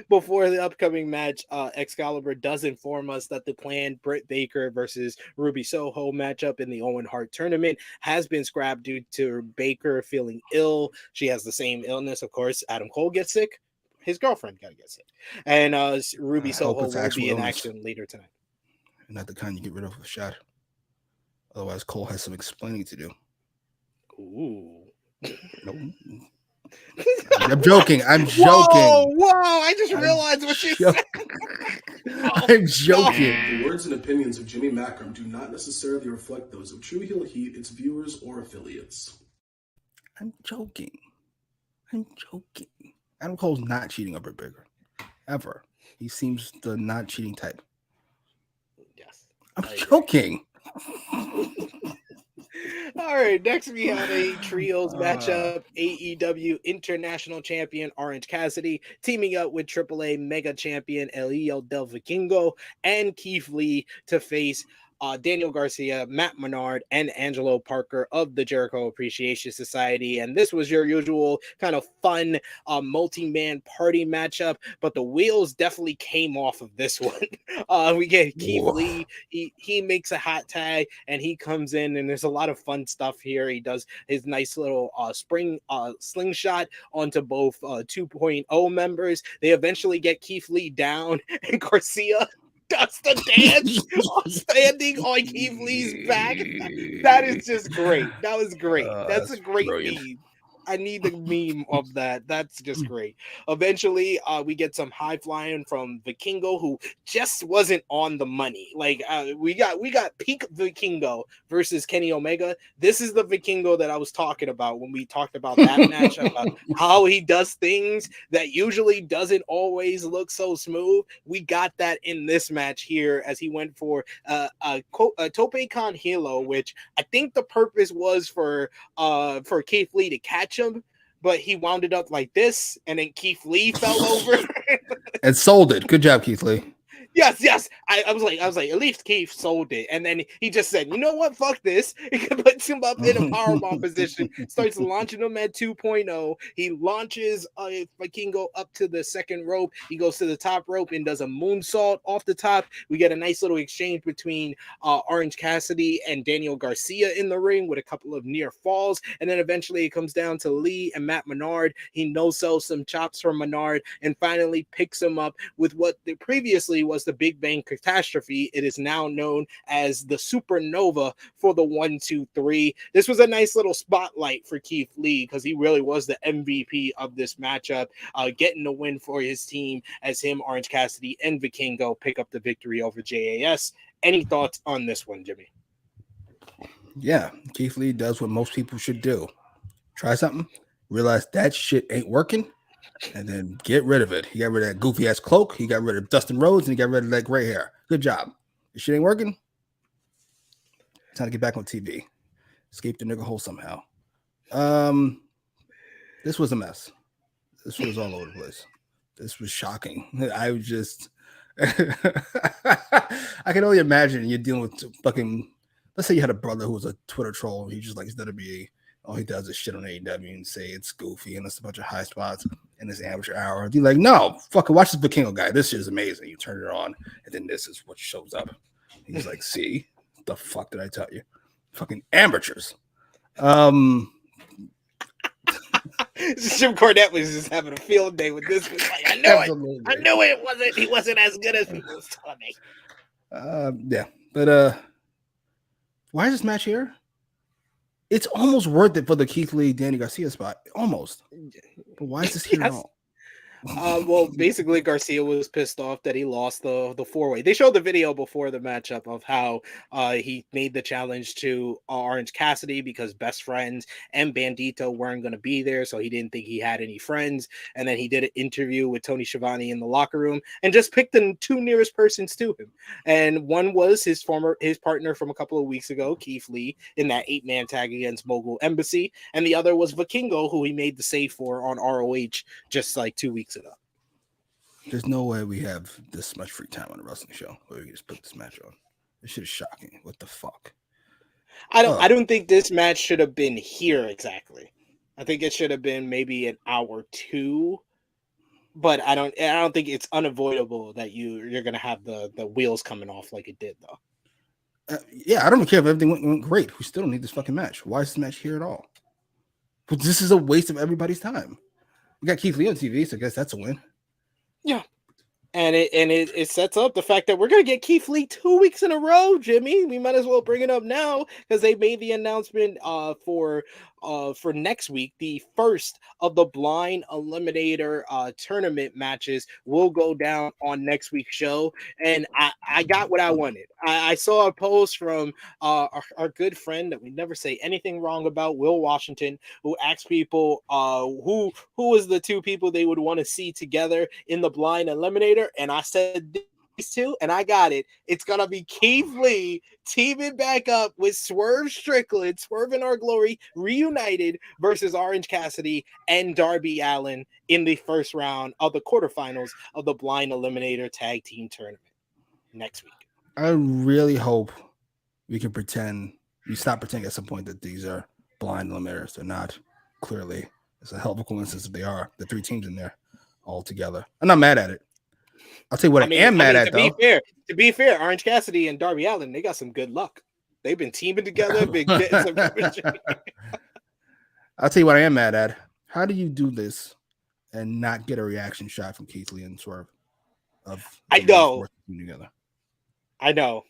Before the upcoming match, Excalibur does inform us that the planned Britt Baker versus Ruby Soho matchup in the Owen Hart tournament has been scrapped due to Baker feeling ill. She has the same illness, of course. Adam Cole gets sick. His girlfriend gotta get sick, and Ruby Soho will be in action later tonight. Not the kind you get rid of with a shot. Otherwise, Cole has some explaining to do. Ooh. No. I'm joking. Whoa! I just realized what you said. I'm joking. The words and opinions of Jimmy Macram do not necessarily reflect those of True Heel Heat, its viewers, or affiliates. I'm joking. Adam Cole's not cheating over Bigger. Ever. He seems the not cheating type. Yes. I'm joking. All right, next we have a trios matchup. AEW International Champion Orange Cassidy teaming up with AAA Mega Champion Elio Del Vikingo and Keith Lee to face Daniel Garcia, Matt Menard, and Angelo Parker of the Jericho Appreciation Society. And this was your usual kind of fun multi-man party matchup, but the wheels definitely came off of this one. We get Keith Lee. He makes a hot tag, and he comes in, and there's a lot of fun stuff here. He does his nice little spring slingshot onto both 2.0 members. They eventually get Keith Lee down, and Garcia does the dance standing on Keith Lee's back. That is just great. That was great. That's a great meme. I need the meme of that. That's just great. Eventually, we get some high flying from Vikingo, who just wasn't on the money. Like we got peak Vikingo versus Kenny Omega. This is the Vikingo that I was talking about when we talked about that match, about how he does things that usually doesn't always look so smooth. We got that in this match here as he went for a Tope Con Hilo, which I think the purpose was for Keith Lee to catch him, but he wound it up like this, and then Keith Lee fell over and sold it. Good job, Keith Lee. Yes. I was like, at least Keith sold it. And then he just said, you know what? Fuck this. He puts him up in a powerbomb position, starts launching him at 2.0. He launches Vikingo up to the second rope. He goes to the top rope and does a moonsault off the top. We get a nice little exchange between Orange Cassidy and Daniel Garcia in the ring with a couple of near falls. And then eventually it comes down to Lee and Matt Menard. He no-sells some chops from Menard and finally picks him up with what previously was the Big Bang Catastrophe, it is now known as the Supernova for the 1, 2, 3. This was a nice little spotlight for Keith Lee because he really was the MVP of this matchup, getting the win for his team as him, Orange Cassidy, and Vikingo pick up the victory over JAS. Any thoughts on this one, Jimmy? Yeah, Keith Lee does what most people should do. Try something, realize that shit ain't working, and then get rid of it. He got rid of that goofy-ass cloak, he got rid of Dustin Rhodes, and he got rid of that gray hair. Good job. This shit ain't working. Time to get back on TV. Escape the nigga hole somehow. This was a mess. This was all over the place. This was shocking. I was just... I can only imagine you're dealing with fucking... Let's say you had a brother who was a Twitter troll. He just likes WWE. All he does is shit on AEW and say it's goofy and it's a bunch of high spots in this amateur hour. You're like, no, fucking watch this Vikingo guy. This shit is amazing. You turn it on, and then this is what shows up. He's like, see? What the fuck did I tell you? Fucking amateurs. Jim Cornette was just having a field day with this. Like, I knew it. He wasn't as good as people was telling me. Yeah, but why is this match here? It's almost worth it for the Keith Lee, Danny Garcia spot. Almost. But why is this here at all? Well, basically, Garcia was pissed off that he lost the four-way. They showed the video before the matchup of how he made the challenge to Orange Cassidy because Best Friends and Bandito weren't going to be there, so he didn't think he had any friends. And then he did an interview with Tony Schiavone in the locker room and just picked the two nearest persons to him. And one was his partner from a couple of weeks ago, Keith Lee, in that 8-man tag against Mogul Embassy, and the other was Vikingo, who he made the save for on ROH just like 2 weeks ago. There's no way we have this much free time on a wrestling show where we can just put this match on. This shit is shocking. What the fuck? I don't think this match should have been here exactly. I think it should have been maybe an hour 2. But I don't think it's unavoidable that you're gonna have the wheels coming off like it did though. Yeah, I don't care if everything went great. We still don't need this fucking match. Why is this match here at all? But this is a waste of everybody's time. We got Keith Lee on TV, so I guess that's a win. Yeah. And it sets up the fact that we're going to get Keith Lee 2 weeks in a row, Jimmy. We might as well bring it up now because they made the announcement for next week. The first of the Blind Eliminator tournament matches will go down on next week's show. And I got what I wanted. I saw a post from our good friend that we never say anything wrong about, Will Washington, who asked people who was the two people they would want to see together in the Blind Eliminator. And I said these two, and I got it. It's going to be Keith Lee teaming back up with Swerve Strickland, Swerve in Our Glory, reunited versus Orange Cassidy and Darby Allin in the first round of the quarterfinals of the Blind Eliminator Tag Team Tournament next week. I really hope we can stop pretending at some point that these are blind eliminators. They're not. Clearly, it's a hell of a coincidence that they are. The 3 teams in there all together. I'm not mad at it. I'll tell you what I am mad at, though. To be fair, Orange Cassidy and Darby Allin, they got some good luck. They've been teaming together, been getting some I'll tell you what I am mad at. How do you do this and not get a reaction shot from Keith Lee and Swerve? I know. Together? I know.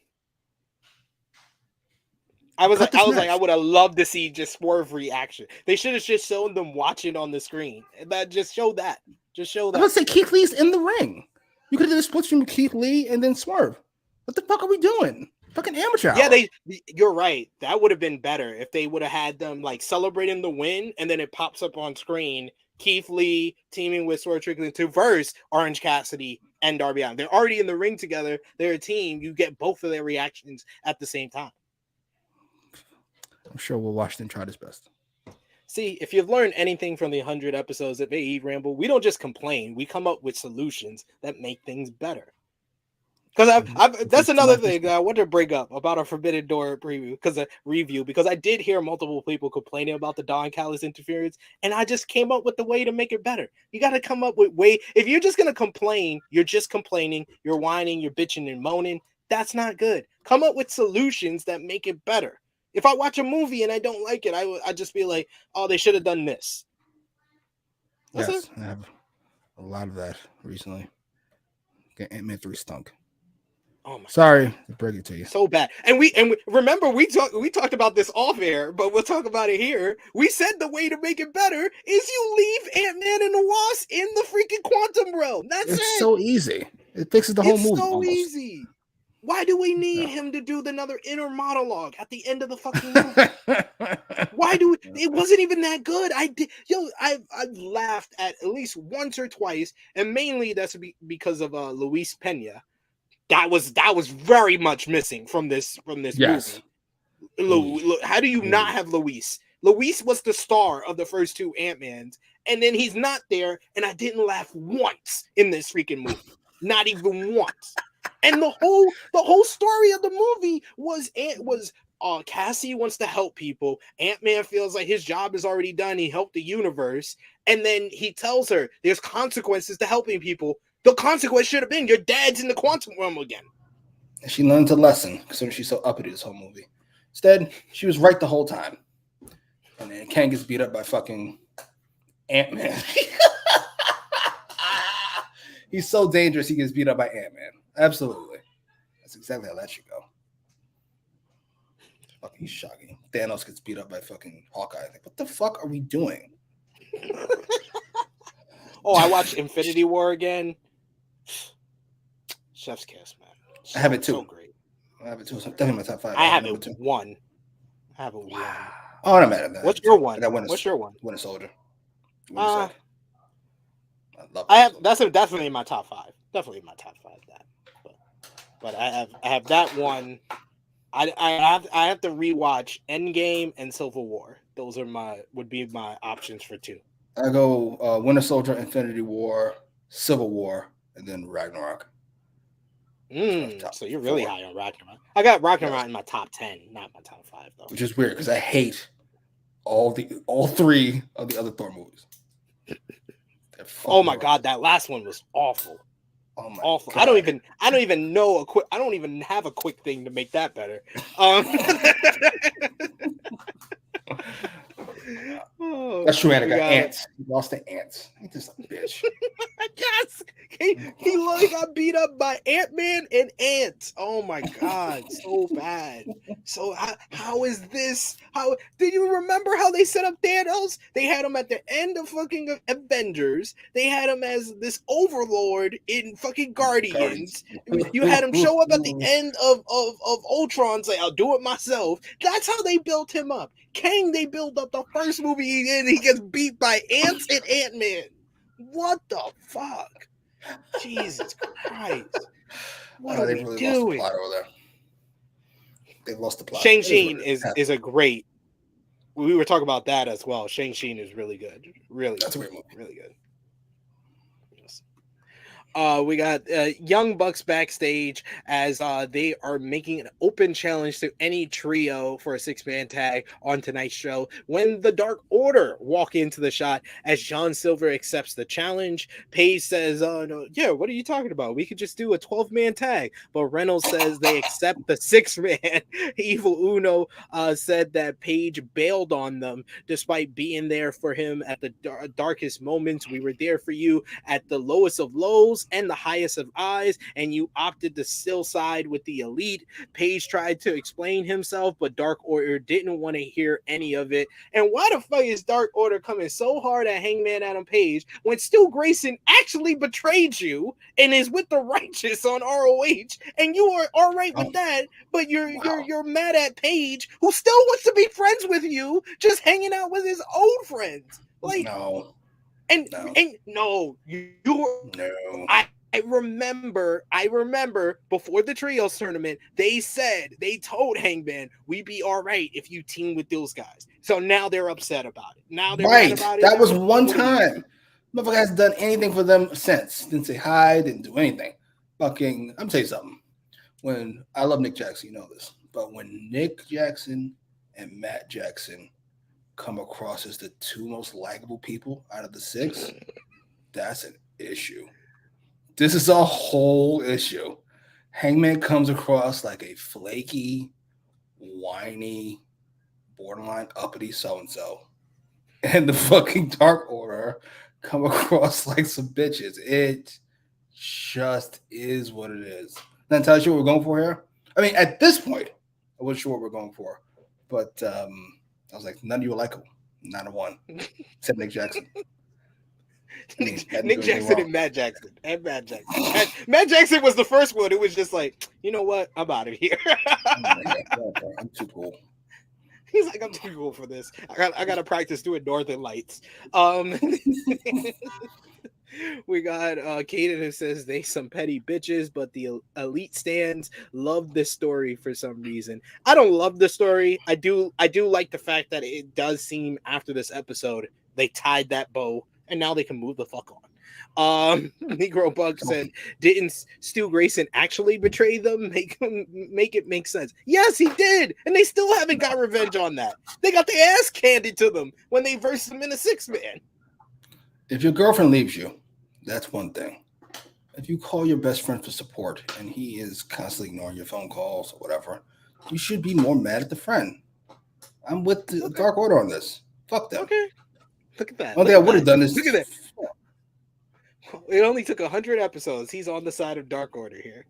I was like, I would have loved to see just Swerve reaction. They should have just shown them watching on the screen. That just show that. Just show that. I was gonna say Keith Lee's in the ring. You could have done a split between Keith Lee and then Swerve. What the fuck are we doing? Fucking amateur hour. Yeah, you're right. That would have been better if they would have had them like celebrating the win, and then it pops up on screen. Keith Lee teaming with Swerve Strickland to verse Orange Cassidy and Darby Allin. They're already in the ring together. They're a team. You get both of their reactions at the same time. I'm sure Will Washington tried his best. See, if you've learned anything from the 100 episodes of AE Ramble, we don't just complain. We come up with solutions that make things better. Because that's another thing that I want to bring up about our Forbidden Door review, because I did hear multiple people complaining about the Don Callis interference, and I just came up with the way to make it better. You got to come up with way. If you're just going to complain, you're just complaining, you're whining, you're bitching and moaning. That's not good. Come up with solutions that make it better. If I watch a movie and I don't like it, I just be like, oh, they should have done this. Yes, I have a lot of that recently. Ant-Man 3 stunk. Oh my Sorry to break it to you. So bad. And we remember we talked about this off air, but we'll talk about it here. We said the way to make it better is you leave Ant-Man and the Wasp in the freaking quantum realm. That's It's it. so easy. It fixes the whole movie. It's so almost. easy. Why do we need him to do another inner monologue at the end of the fucking movie? Why do it wasn't even that good? I've laughed at least once or twice, and mainly that's because of Luis Pena. That was very much missing from this Yes. movie. How do you not have Luis? Luis was the star of the first two Ant-Mans, and then he's not there, and I didn't laugh once in this freaking movie. Not even once. And the whole story of the movie was Cassie wants to help people. Ant-Man feels like his job is already done. He helped the universe. And then he tells her there's consequences to helping people. The consequence should have been your dad's in the quantum realm again. And she learned a lesson because she's so uppity this whole movie. Instead, she was right the whole time. And then Kang gets beat up by fucking Ant-Man. He's so dangerous, he gets beat up by Ant-Man. Absolutely. That's exactly how that should go. It's fucking shocking. Thanos gets beat up by fucking Hawkeye. Like, what the fuck are we doing? Oh, I watched Infinity War again. Chef's kiss, man. I have it too. So great. I have it too. It's definitely my top 5. I have it one. I have it one. Oh, I'm mad at that. What's your one? What's your one? Winter Soldier. I love have that's definitely in my top 5. Definitely in my top 5. That, but I have that one. I have to rewatch Endgame and Civil War. Those would be my options for 2. I go Winter Soldier, Infinity War, Civil War, and then Ragnarok. So you're really high on Ragnarok. I got Ragnarok in my top 10, not my top 5 though. Which is weird because I hate all 3 of the other Thor movies. Oh my god, that last one was awful. Oh my awful. God. I don't even know I don't even have a quick thing to make that better. That's true, man. I got ants. He lost the ants. He's just a bitch. Yes, he literally got beat up by Ant-Man and ants. Oh my god, so bad. So how is this? How did you remember how they set up Thanos? They had him at the end of fucking Avengers. They had him as this overlord in fucking Guardians. You had him show up at the end of Ultron, say, "I'll do it myself." That's how they built him up. Kang, they build up the first movie he did, he gets beat by ants and Ant-Man. What the fuck? Jesus Christ. What are they we really doing? lost the plot over there. They lost the plot. Shang-Chi is a great. We were talking about that as well. Shang-Chi is really good. That's a great movie. Really good. Yes. We got Young Bucks backstage as they are making an open challenge to any trio for a 6-man tag on tonight's show when the Dark Order walk into the shot as John Silver accepts the challenge. Paige says, no, yeah, what are you talking about? We could just do a 12-man tag. But Reynolds says they accept the 6-man. Evil Uno said that Paige bailed on them despite being there for him at the darkest moments. We were there for you at the lowest of lows and the highest of highs, and you opted to still side with the elite. Paige tried to explain himself, but Dark Order didn't want to hear any of it. And why the fuck is Dark Order coming so hard at Hangman Adam Page when Stu Grayson actually betrayed you and is with the righteous on ROH, and you are all right with that, but you're mad at Page, who still wants to be friends with you, just hanging out with his old friends. Like no. I remember before the trios tournament, they told Hangman, we'd be all right if you team with those guys. So now they're upset about it. Now they're mad about it. That was one time. Motherfucker hasn't done anything for them since. Didn't say hi, didn't do anything. Fucking, I'm telling you something. When I love Nick Jackson, you know this. But when Nick Jackson and Matt Jackson come across as the 2 most likable people out of the 6, that's an issue. This is a whole issue. Hangman comes across like a flaky, whiny, borderline uppity so-and-so. And the fucking Dark Order come across like some bitches. It just is what it is. Not entirely sure what we're going for here. I mean, at this point, I wasn't sure what we're going for. But I was like, none of you will like him. Not a one. Except Nick Jackson. Nick Jackson and Matt Jackson. Matt Jackson was the first one. It was just like, you know what? I'm out of here. I'm too cool. He's like, I'm too cool for this. I got to practice doing Northern Lights. We got Kaden who says they some petty bitches, but the elite stands love this story for some reason. I don't love the story. I do like the fact that it does seem after this episode they tied that bow and now they can move the fuck on. Negro Bug said, didn't Stu Grayson actually betray them? Make it make sense. Yes, he did, and they still haven't got revenge on that. They got their ass handed to them when they versed them in a 6-man. If your girlfriend leaves you, that's one thing. If you call your best friend for support and he is constantly ignoring your phone calls or whatever, you should be more mad at the friend. I'm with the Dark Order on this. Fuck them. Okay. Look at that. One thing I would have done is... Look at that. It only took 100 episodes. He's on the side of Dark Order here.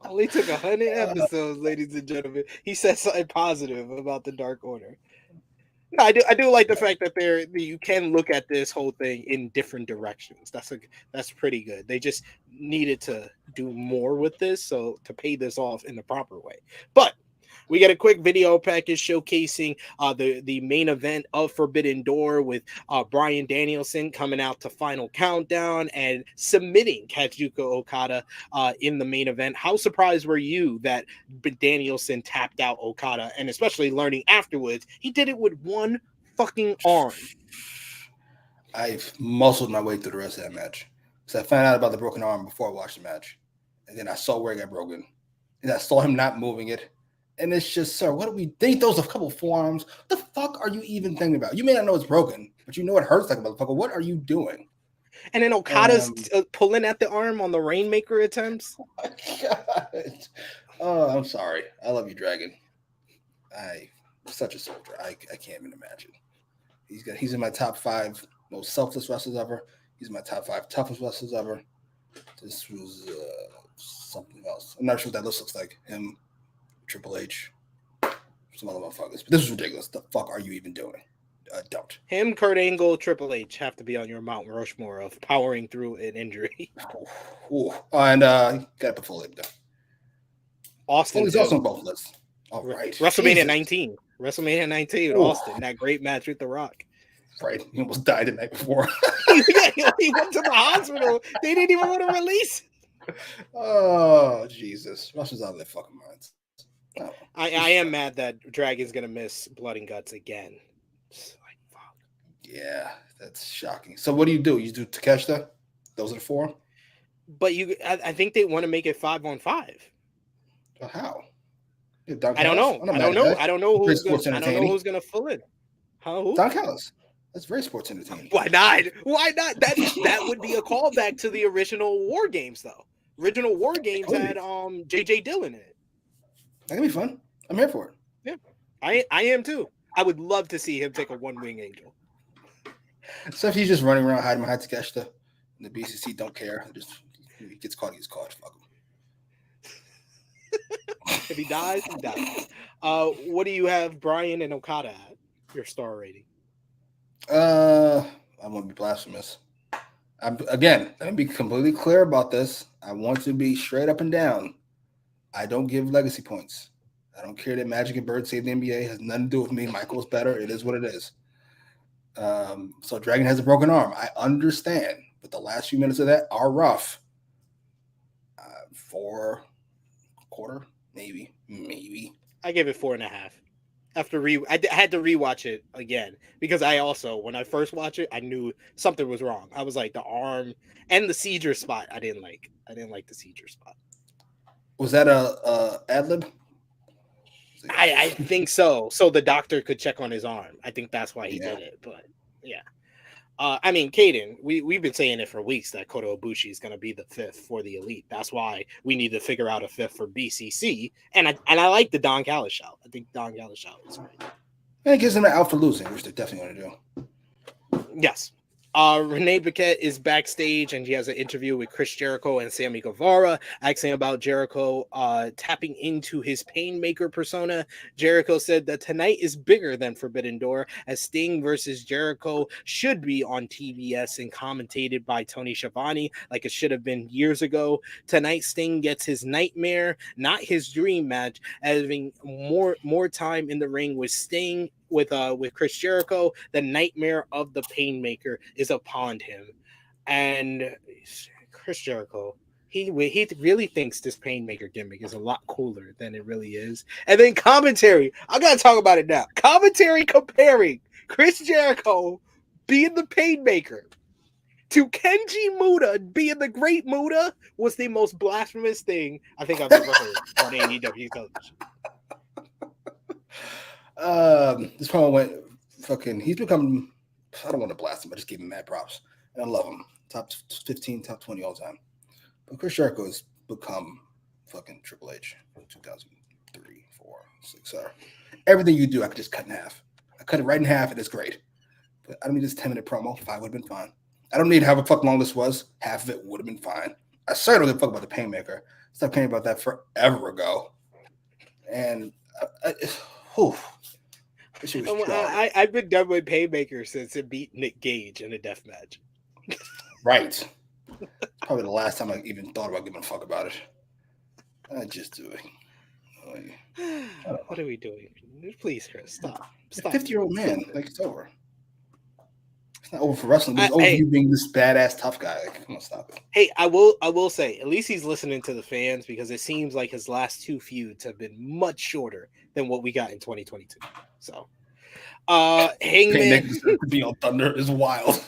Only took 100 episodes, ladies and gentlemen. He said something positive about the Dark Order. No, I do like the fact that you can look at this whole thing in different directions. That's pretty good. They just needed to do more with this, so to pay this off in the proper way. But we get a quick video package showcasing the main event of Forbidden Door with Bryan Danielson coming out to Final Countdown and submitting Kazuchika Okada in the main event. How surprised were you that Danielson tapped out Okada, and especially learning afterwards he did it with one fucking arm? I've muscled my way through the rest of that match. So I found out about the broken arm before I watched the match. And then I saw where it got broken. And I saw him not moving it. And it's just, sir, what do we think? Those a couple forearms. What the fuck are you even thinking about? You may not know it's broken, but you know it hurts like a motherfucker. What are you doing? And then Okada's pulling at the arm on the Rainmaker attempts. Oh my God. Oh, I'm sorry. I love you, Dragon. I'm such a soldier. I can't even imagine. He's in my top 5 most selfless wrestlers ever. He's in my top 5 toughest wrestlers ever. This was something else. I'm not sure what that looks like. Him, Triple H, some other motherfuckers. But this is ridiculous. The fuck are you even doing? Don't. Him, Kurt Angle, Triple H have to be on your Mount Rushmore of powering through an injury. And got to put Foley up there. Austin. He's also on both lists. All right. WrestleMania 19. WrestleMania 19 with Austin. That great match with The Rock. Right. He almost died the night before. Yeah, he went to the hospital. They didn't even want to release it. Oh, Jesus. Russia's out of their fucking minds. Oh, I am mad that Dragon's going to miss Blood and Guts again. Like, fuck. Yeah, that's shocking. So what do? You do Takeshita? Those are the 4? But I think they want to make it 5-on-5. Well, how? I don't know. I don't know who's going to fill in. Who? Don Callis. That's very sports entertaining. Why not? That would be a callback to the original War Games, though. Original War Games had J.J. Dillon in it. That can be fun. I'm here for it. Yeah, I am too. I would love to see him take a one-wing angel. So if he's just running around hiding behind Takeshita, and the BCC don't care, he gets caught. Fuck him. If he dies, he dies. What do you have Bryan and Okada at? Your star rating? I want to be blasphemous. Again, let me be completely clear about this. I want to be straight up and down. I don't give legacy points. I don't care that Magic and Bird saved the NBA. It has nothing to do with me. Michael's better. It is what it is. So Dragon has a broken arm. I understand, but the last few minutes of that are rough. 4.25, maybe. I give it 4.5. After I had to rewatch it again because I also, when I first watched it, I knew something was wrong. I was like, the arm and the seizure spot. I didn't like the seizure spot. Was that a ad lib? I think so. So the doctor could check on his arm. I think that's why he did it. But yeah. I mean, Kaden, we've been saying it for weeks that Kota Ibushi is going to be the 5th for the Elite. That's why we need to figure out a 5th for BCC. And I like the Don Callis shout. I think Don Callis shout is great. And it gives them an out for losing, which they're definitely going to do. Yes. Renee Paquette is backstage and she has an interview with Chris Jericho and Sammy Guevara, asking about Jericho tapping into his Painmaker persona. Jericho said that tonight is bigger than Forbidden Door, as Sting versus Jericho should be on TBS and commentated by Tony Schiavone like it should have been years ago. Tonight, Sting gets his nightmare, not his dream match, having more time in the ring with Sting. With Chris Jericho, the nightmare of the Painmaker is upon him, and Chris Jericho, he really thinks this Painmaker gimmick is a lot cooler than it really is. And then commentary, I gotta talk about it now. Commentary comparing Chris Jericho being the Painmaker to Kenji Muda being the Great Muda was the most blasphemous thing I think I've ever heard on AEW television. This promo went fucking. He's become. I don't want to blast him, but just give him mad props. And I love him. Top 15, top 20 all time. But Chris Jericho has become fucking Triple H in 2003, 4, 6, 7. Everything you do, I could just cut in half. I cut it right in half, and it's great. But I don't need this 10-minute promo. 5 would have been fine. I don't need however fuck long this was. Half of it would have been fine. I certainly don't give a fuck about the Painmaker. Stopped caring about that forever ago. And I've been done with Painmaker since it beat Nick Gage in a death match. Right. Probably the last time I even thought about giving a fuck about it. I just do it. What are we doing? Please, Chris, stop. It's a 50-year-old man. Like, it's over. It's not over for wrestling. It's over you being this badass tough guy. Like, come on, stop it. Hey, I will say, at least he's listening to the fans, because it seems like his last 2 feuds have been much shorter than what we got in 2022. So, Hangman to be on Thunder is wild.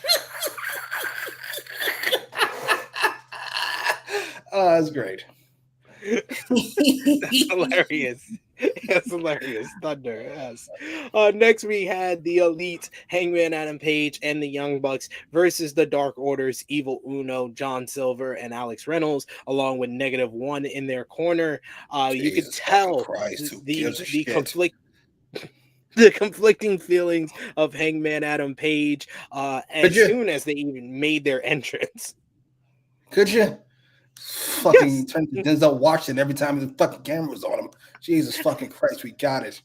That's great. That's hilarious. That's hilarious. Thunder, yes. Next, we had the Elite, Hangman Adam Page, and the Young Bucks versus the Dark Order's Evil Uno, John Silver, and Alex Reynolds, along with -1 in their corner. You could tell the conflicting feelings of Hangman Adam Page as soon as they even made their entrance. Could you? Fucking turn to Denzel Washington every time the fucking camera was on him. Jesus fucking Christ, we got it.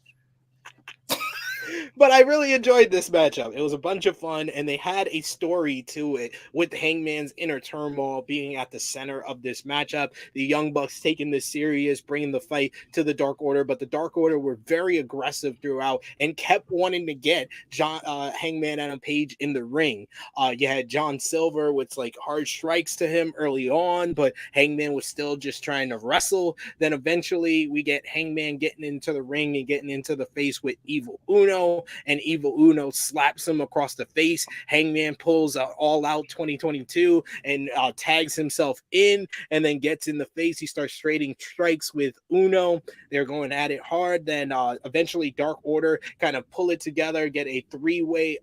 But I really enjoyed this matchup. It was a bunch of fun, and they had a story to it with Hangman's inner turmoil being at the center of this matchup. The Young Bucks taking this serious, bringing the fight to the Dark Order, but the Dark Order were very aggressive throughout and kept wanting to get Hangman Adam Page in the ring. You had John Silver with like hard strikes to him early on, but Hangman was still just trying to wrestle. Then eventually we get Hangman getting into the ring and getting into the face with Evil Uno, and Evil Uno slaps him across the face. Hangman pulls All Out 2022 and tags himself in, and then gets in the face. He starts trading strikes with Uno. They're going at it hard. Then eventually Dark Order kind of pull it together, get a three-way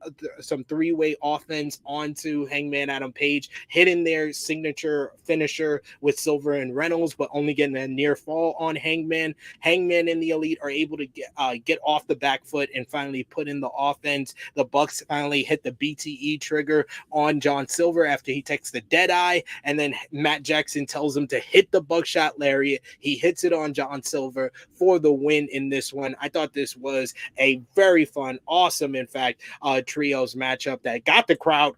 offense onto Hangman Adam Page, hitting their signature finisher with Silver and Reynolds, but only getting a near fall on Hangman. Hangman and the Elite are able to get off the back foot and finally put in the offense. The Bucks finally hit the BTE trigger on John Silver after he takes the dead eye, and then Matt Jackson tells him to hit the buckshot lariat. He hits it on John Silver for the win in this one. I thought this was a very fun, awesome, in fact, trios matchup that got the crowd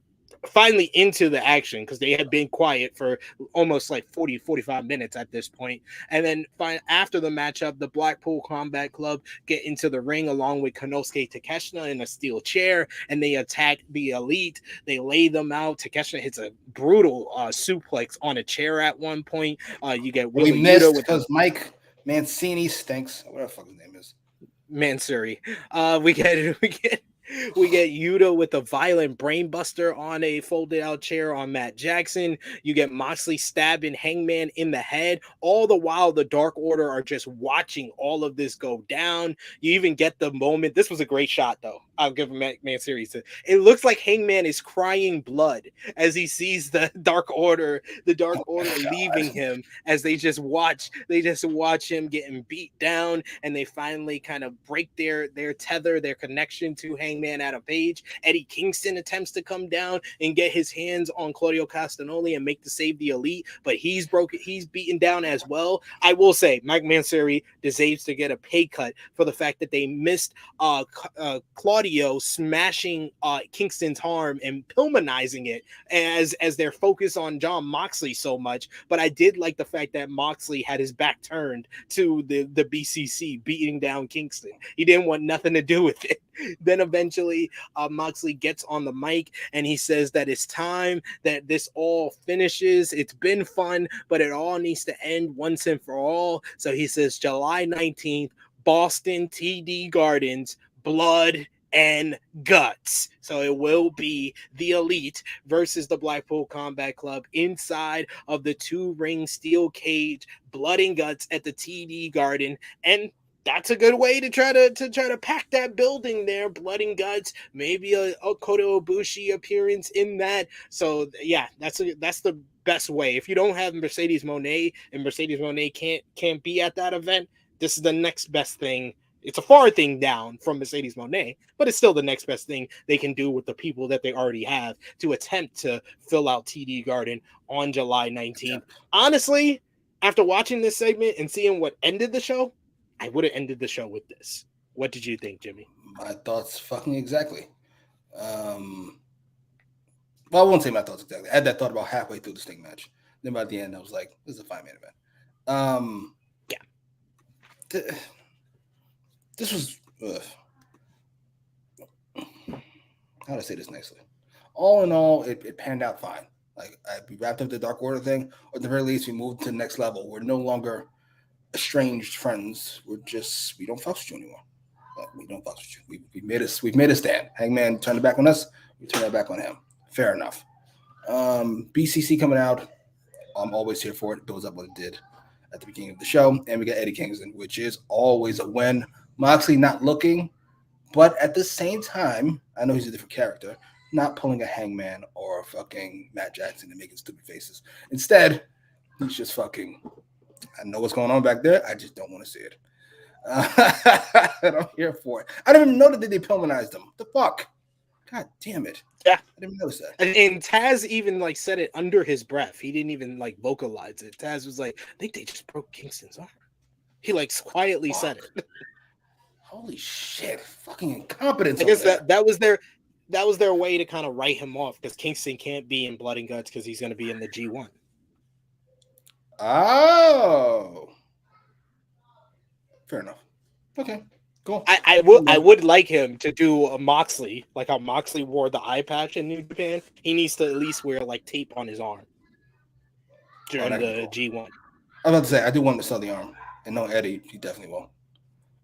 finally into the action, because they had been quiet for almost like 45 minutes at this point. And then after the matchup, the Blackpool Combat Club get into the ring along with Konosuke Takeshita in a steel chair, and they attack the Elite. They lay them out. Takeshita hits a brutal suplex on a chair at one point. You get Willie missed because Mike Mancini stinks. Whatever the fuck his name is. Mansuri. We get Yuta with a violent brainbuster on a folded out chair on Matt Jackson. You get Moxley stabbing Hangman in the head. All the while, the Dark Order are just watching all of this go down. You even get the moment. This was a great shot, though. I'll give him Mansuri. It looks like Hangman is crying blood as he sees the Dark Order leaving him, as they just watch him getting beat down, and they finally kind of break their tether, their connection to Hangman. Hangman Adam Page. Eddie Kingston attempts to come down and get his hands on Claudio Castagnoli and make the save the Elite, but he's beaten down as well. I will say Mike Mansuri deserves to get a pay cut for the fact that they missed Claudio smashing Kingston's arm and Pillmanizing it as their focus on Jon Moxley so much. But I did like the fact that Moxley had his back turned to the BCC beating down Kingston. He didn't want nothing to do with it. Then eventually Moxley gets on the mic and he says that it's time that this all finishes. It's been fun, but it all needs to end once and for all. So he says July 19th, Boston TD Gardens, blood and guts. So it will be the Elite versus the Blackpool Combat Club inside of the 2-ring steel cage, blood and guts at the TD Garden. And that's a good way to try to pack that building there. Blood and guts, maybe a Kota Ibushi appearance in that. So yeah, that's the best way. If you don't have Mercedes Moné and Mercedes Moné can't be at that event, this is the next best thing. It's a far thing down from Mercedes Moné, but it's still the next best thing they can do with the people that they already have to attempt to fill out TD Garden on July 19th. Yeah. Honestly, after watching this segment and seeing what ended the show, I would have ended the show with this. What did you think, Jimmy? My thoughts fucking exactly. Well, I won't say my thoughts exactly. I had that thought about halfway through the Sting match. Then by the end, I was like, this is a 5-man event. Yeah. This was... how do I say this nicely? All in all, it panned out fine. Like, we wrapped up the Dark Order thing, or at the very least, we moved to the next level. We're no longer estranged friends. We don't fuck with you anymore. We don't fuck with you. We've made a stand. Hangman turned it back on us. We turned it back on him. Fair enough. BCC coming out. I'm always here for it. It builds up what it did at the beginning of the show. And we got Eddie Kingston, which is always a win. Moxley not looking, but at the same time, I know he's a different character, not pulling a Hangman or a fucking Matt Jackson and making stupid faces. Instead, he's just fucking... I know what's going on back there. I just don't want to see it. And I'm here for it. I didn't even know that they Pillmanized him. What the fuck? God damn it. Yeah. I didn't notice that. And Taz even said it under his breath. He didn't even vocalize it. Taz was like, I think they just broke Kingston's arm. He quietly said it. Holy shit. Fucking incompetence. I guess that was their way to kind of write him off, because Kingston can't be in Blood and Guts because he's going to be in the G1. Oh, fair enough. Okay, cool. I would like him to do a Moxley, like how Moxley wore the eye patch in New Japan. He needs to at least wear tape on his arm during the G1. I was about to say, I do want him to sell the arm, and no Eddie, he definitely will.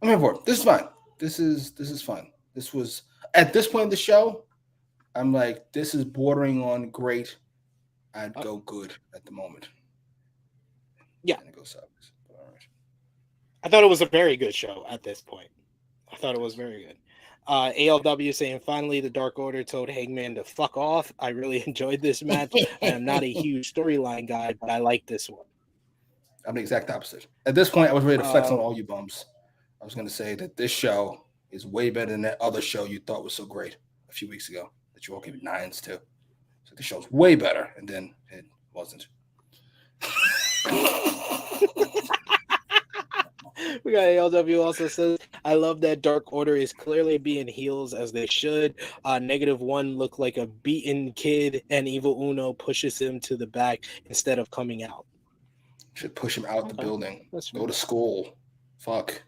I'm here for it. This is fine. This is fun. This was at this point in the show, I'm like, this is bordering on great. I'd go good at the moment. Yeah. I thought it was a very good show at this point. I thought it was very good. ALW saying, finally, the Dark Order told Hangman to fuck off. I really enjoyed this match. I am not a huge storyline guy, but I like this one. I'm the exact opposite. At this point, I was ready to flex on all you bums. I was going to say that this show is way better than that other show you thought was so great a few weeks ago that you all gave it 9s to. So the show's way better, and then it wasn't. We got ALW also says, I love that Dark Order is clearly being heels as they should. -1 looked like a beaten kid, and Evil Uno pushes him to the back instead of coming out. Should push him out the building. Go to school. Fuck.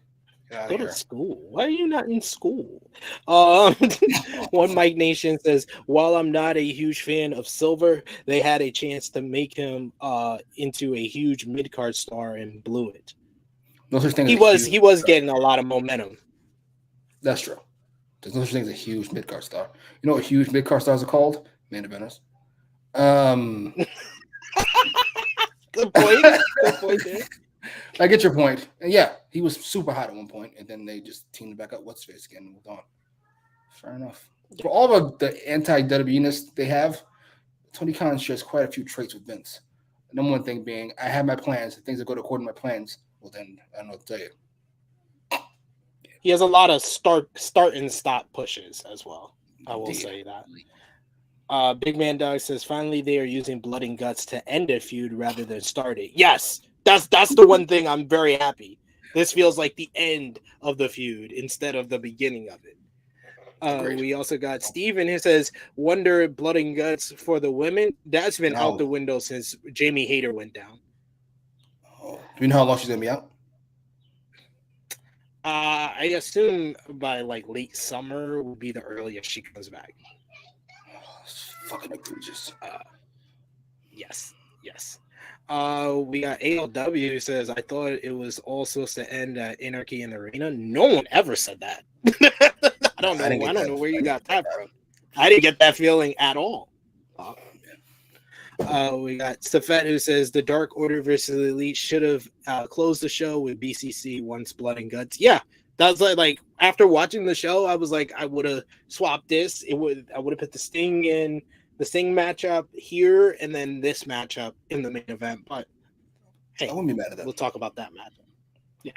Go to school. Why are you not in school? One Mike Nation says, while I'm not a huge fan of Silver, they had a chance to make him into a huge mid-card star and blew it. No such thing. He was getting a lot of momentum. That's true. There's no such thing as a huge mid-card star. You know what huge mid-card stars are called? Main eventers. Good point. Good point there. I get your point. And yeah, he was super hot at one point, and then they just teamed back up what's face again and moved on. Fair enough. For all of the anti-WWE-ness they have, Tony Khan shares quite a few traits with Vince. The number one thing being, I have my plans, and things that go according to my plans. Well, then I don't know what to tell you. He has a lot of start and stop pushes as well. I will say that. Big Man Dog says finally they are using blood and guts to end a feud rather than start it. Yes, that's the one thing I'm very happy. This feels like the end of the feud instead of the beginning of it. We also got Steven who says wonder blood and guts for the women. That's been out the window since Jamie Hayter went down. Oh, do you know how long she's gonna be out? I assume by like late summer will be the earliest she comes back. It's fucking egregious. Yes. We got AEW who says I thought it was all supposed to end at Anarchy in the Arena. No one ever said that. I don't know where you got that from. I didn't get that feeling at all. We got Stefan who says the Dark Order versus the Elite should have closed the show with BCC once Blood and Guts. Yeah, that's like after watching the show, I was like, I would have swapped this. I would have put the Sting in the Sting matchup here, and then this matchup in the main event. But hey, I wouldn't be mad at that. We'll talk about that matchup. Yeah.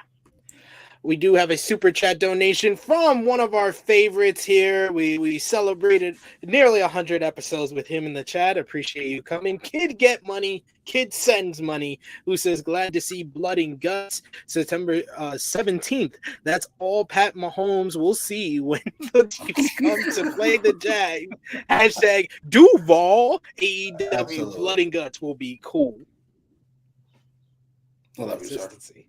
We do have a super chat donation from one of our favorites here. We celebrated nearly 100 episodes with him in the chat. Appreciate you coming. Kid Get Money. Kid Sends Money, who says, glad to see Blood and Guts September 17th. That's all Pat Mahomes will see when the Chiefs come to play the Jags. Hashtag Duval. AEW Blood and Guts will be cool. Well, The consistency.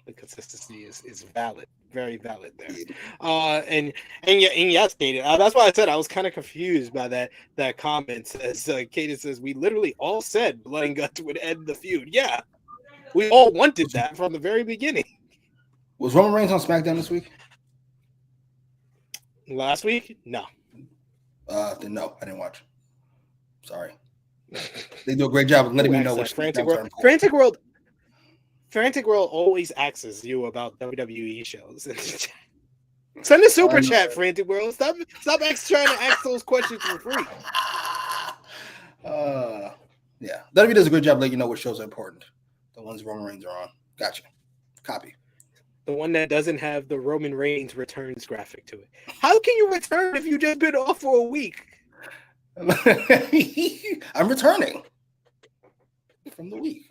The consistency is valid, very valid there. And yes, Kaden, that's why I said I was kind of confused by that comment. As Kaden says, we literally all said Blood and Guts would end the feud. Yeah, we all wanted that from the very beginning. Was Roman Reigns on SmackDown this week? Last week? No. No, I didn't watch. Sorry. They do a great job of letting me know which Frantic World always asks you about WWE shows. Send a super chat, Frantic World. Stop trying to ask those questions for free. Yeah. WWE does a good job letting you know what shows are important. The ones Roman Reigns are on. Gotcha. Copy. The one that doesn't have the Roman Reigns returns graphic to it. How can you return if you just been off for a week? I'm returning from the week.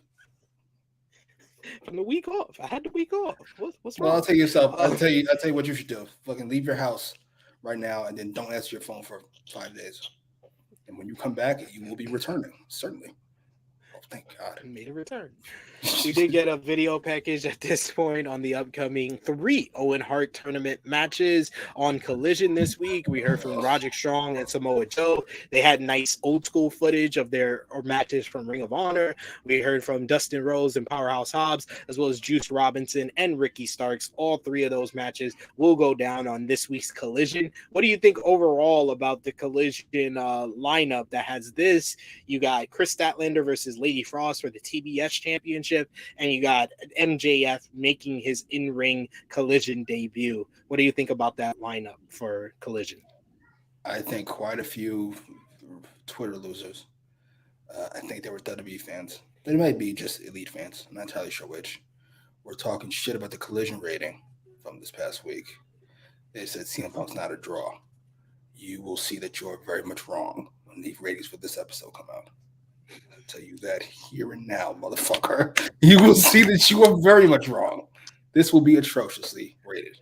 From the week off. I had the week off. What's wrong? Well, I'll tell you what you should do. Fucking leave your house right now and then don't answer your phone for 5 days. And when you come back, you will be returning. Certainly. Oh, thank God. I made a return. We did get a video package at this point on the upcoming 3 Owen Hart tournament matches on Collision this week. We heard from Roderick Strong and Samoa Joe. They had nice old school footage of their matches from Ring of Honor. We heard from Dustin Rhodes and Powerhouse Hobbs, as well as Juice Robinson and Ricky Starks. All 3 of those matches will go down on this week's Collision. What do you think overall about the Collision lineup that has this? You got Chris Statlander versus Lady Frost for the TBS Championship, and you got MJF making his in-ring Collision debut. What do you think about that lineup for Collision? I think quite a few Twitter losers. I think they were WWE fans. They might be just Elite fans. I'm not entirely sure which. We're talking shit about the Collision rating from this past week. They said CM Punk's not a draw. You will see that you're very much wrong when the ratings for this episode come out. I'll tell you that here and now, motherfucker. You will see that you are very much wrong. This will be atrociously rated.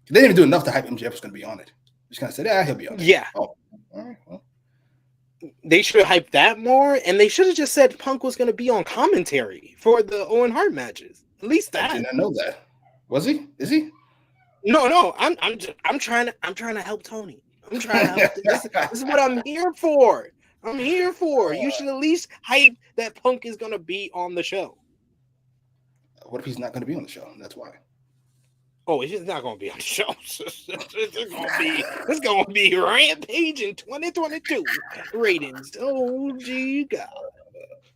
They didn't even do enough to hype MJF was going to be on it. Just kind of said, he'll be on it. Yeah. Oh, all right. Well. They should have hyped that more, and they should have just said Punk was going to be on commentary for the Owen Hart matches. At least that. I did not know that. Was he? Is he? No. I'm trying to help Tony. I'm trying to help. This is what I'm here for. You should at least hype that Punk is going to be on the show. What if he's not going to be on the show? That's why. Oh, he's just not going to be on the show. It's going to be Rampage in 2022 ratings. Oh, gee God.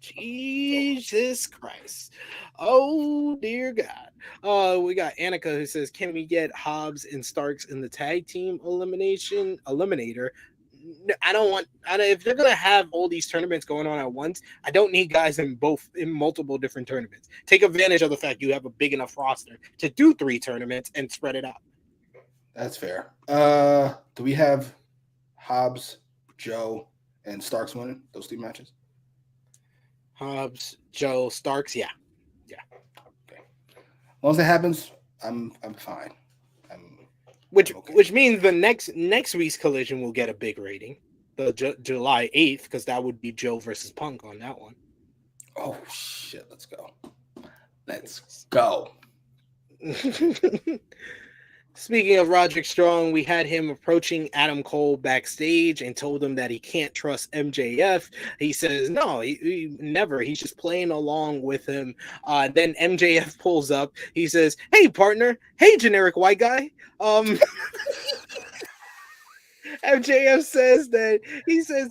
Jesus Christ. Oh, dear God. We got Annika who says, can we get Hobbs and Starks in the tag team eliminator? if they're gonna have all these tournaments going on at once, I don't need guys in multiple different tournaments. Take advantage of the fact you have a big enough roster to do 3 tournaments and spread it out. That's fair. Do we have Hobbs, Joe, and Starks winning those 3 matches? Hobbs, Joe, Starks, yeah. Okay. As long as that happens, I'm fine. Which means the next week's collision will get a big rating, the July 8th, because that would be Joe versus Punk on that one. Oh shit! Let's go. Speaking of Roderick Strong, we had him approaching Adam Cole backstage and told him that he can't trust MJF. He says, no, he never. He's just playing along with him. Then MJF pulls up. He says, hey, partner. Hey, generic white guy. MJF says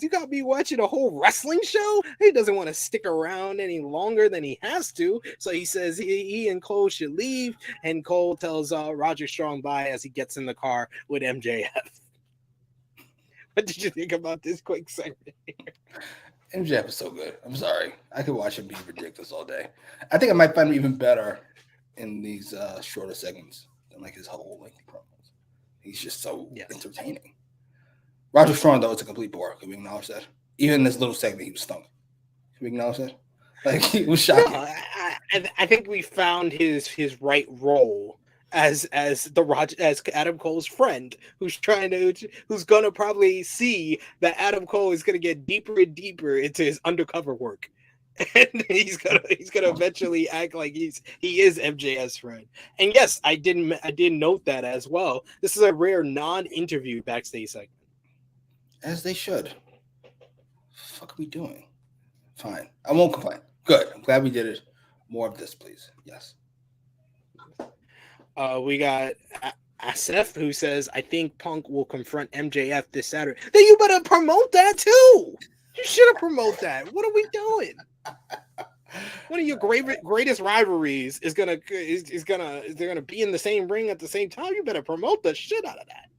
you got me watching a whole wrestling show. He doesn't want to stick around any longer than he has to. So he says he and Cole should leave. And Cole tells Roger Strong bye as he gets in the car with MJF. What did you think about this quick segment here? MJF is so good. I'm sorry. I could watch him be ridiculous all day. I think I might find him even better in these shorter segments than like his whole lengthy promos. He's just so entertaining. Roger Strong, though, it's a complete bore. Can we acknowledge that? Even in this little segment, he was stunk. Can we acknowledge that? Like, he was shocking. No, I think we found his right role as Adam Cole's friend, who's gonna probably see that Adam Cole is gonna get deeper and deeper into his undercover work, and he's gonna eventually act like he is MJF's friend. And yes, I did note that as well. This is a rare non-interview backstage segment. As they should. Fuck are we doing? Fine. I won't complain. Good. I'm glad we did it. More of this, please. Yes. We got Asif, who says, I think Punk will confront MJF this Saturday. Then you better promote that too. You should have promoted that. What are we doing? One of your greatest rivalries is gonna be in the same ring at the same time. You better promote the shit out of that.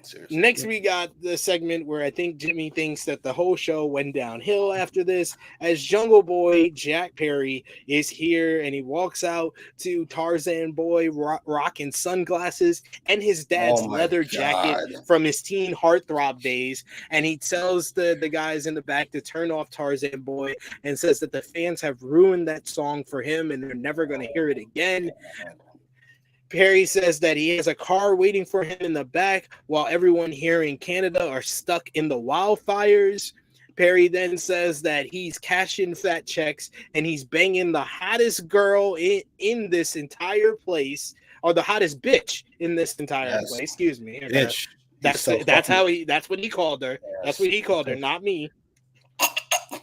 Seriously. Next, we got the segment where I think Jimmy thinks that the whole show went downhill after this, as Jungle Boy Jack Perry is here and he walks out to Tarzan Boy rocking sunglasses and his dad's leather jacket from his teen heartthrob days, and he tells the guys in the back to turn off Tarzan Boy and says that the fans have ruined that song for him and they're never going to hear it again. Perry says that he has a car waiting for him in the back while everyone here in Canada are stuck in the wildfires. Perry then says that he's cashing fat checks and he's banging the hottest girl in this entire place, or the hottest bitch in this entire place. Excuse me. Bitch. That's what he called her. Yes. That's what he called her, not me.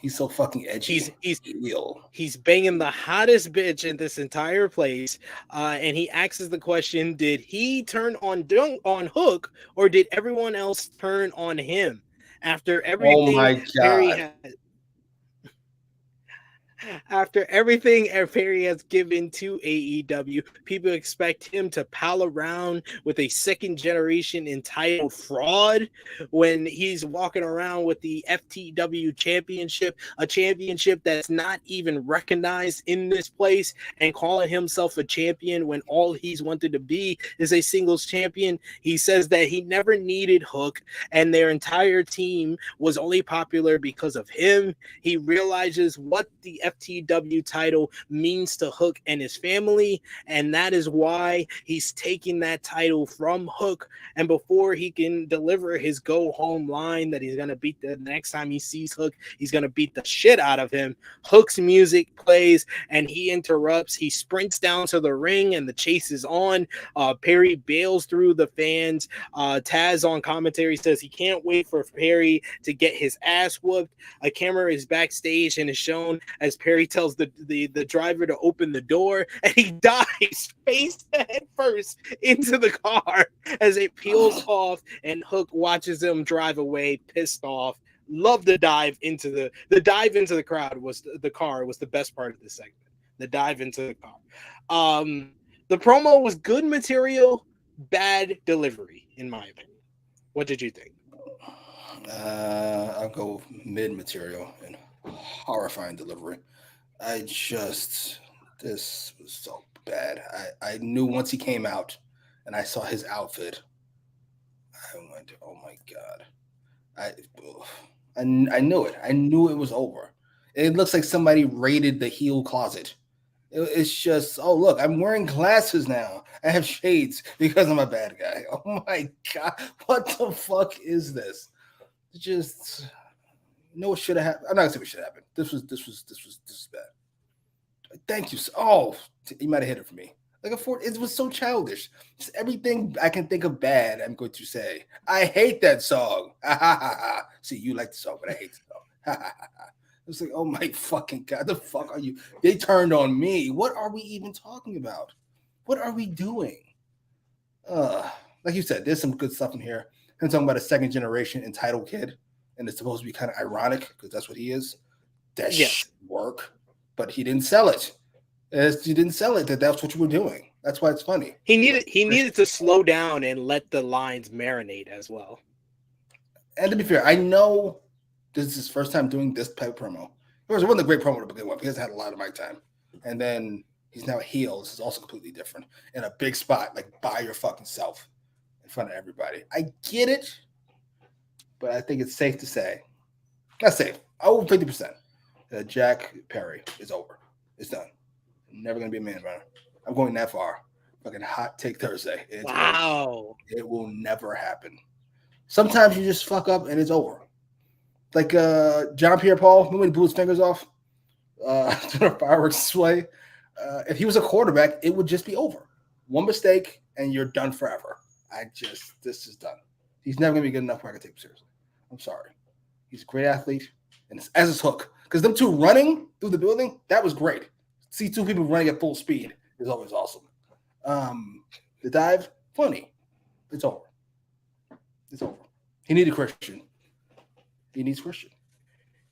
He's so fucking edgy. He's banging the hottest bitch in this entire place, and he asks the question: did he turn on Hook, or did everyone else turn on him? After everything, After everything Perry has given to AEW, people expect him to pal around with a second generation entitled fraud when he's walking around with the FTW championship, a championship that's not even recognized in this place, and calling himself a champion when all he's wanted to be is a singles champion. He says that he never needed Hook and their entire team was only popular because of him. He realizes what the FTW title means to Hook and his family, and that is why he's taking that title from Hook. And before he can deliver his go home line that he's going to beat the next time he sees Hook, he's going to beat the shit out of him. Hook's music plays and he interrupts. He sprints down to the ring and the chase is on. Perry bails through the fans. Taz on commentary says he can't wait for Perry to get his ass whooped. A camera is backstage and is shown as Perry tells the driver to open the door, and he dives face head first into the car as it peels off, and Hook watches him drive away, pissed off. Love the dive into the dive into the crowd was the car was the best part of the segment. The dive into the car. The promo was good material, bad delivery, in my opinion. What did you think? I'll go mid-material and horrifying delivery. This was so bad. I knew once he came out and I saw his outfit, I went, oh my God. I knew it. I knew it was over. It looks like somebody raided the heel closet. It's just, oh, look, I'm wearing glasses now. I have shades because I'm a bad guy. Oh my God. What the fuck is this? Just, you know what should have happened? I'm not going to say what should have happened. This was bad. Thank you. Oh, you might have hit it for me. It was so childish. Just everything I can think of bad, I'm going to say. I hate that song. See, you like the song, but I hate the song. It's like, oh my fucking God, the fuck are you? They turned on me. What are we even talking about? What are we doing? Like you said, there's some good stuff in here. I'm talking about a second generation entitled kid, and it's supposed to be kind of ironic because that's what he is. That should work, but he didn't sell it. You didn't sell it that's what you were doing. That's why it's funny. He needed to slow down and let the lines marinate as well. And to be fair, I know this is his first time doing this type of promo. It wasn't a great promo to begin with because he had a lot of mic time. And then he's now heel. This is also completely different. In a big spot, like by your fucking self in front of everybody. I get it, but I think it's safe to say, not safe, over 50%, that Jack Perry is over. It's done. Never going to be a man runner. I'm going that far. Fucking hot take Thursday. Wow. It will never happen. Sometimes you just fuck up and it's over. Like John Pierre-Paul, remember when he blew his fingers off to a fireworks display? If he was a quarterback, it would just be over. One mistake and you're done forever. This is done. He's never going to be good enough where I can take him seriously. I'm sorry. He's a great athlete. And it's as his hook. Because them two running through the building, that was great. See two people running at full speed is always awesome. The dive, funny. It's over. It's over. He needed Christian. He needs Christian.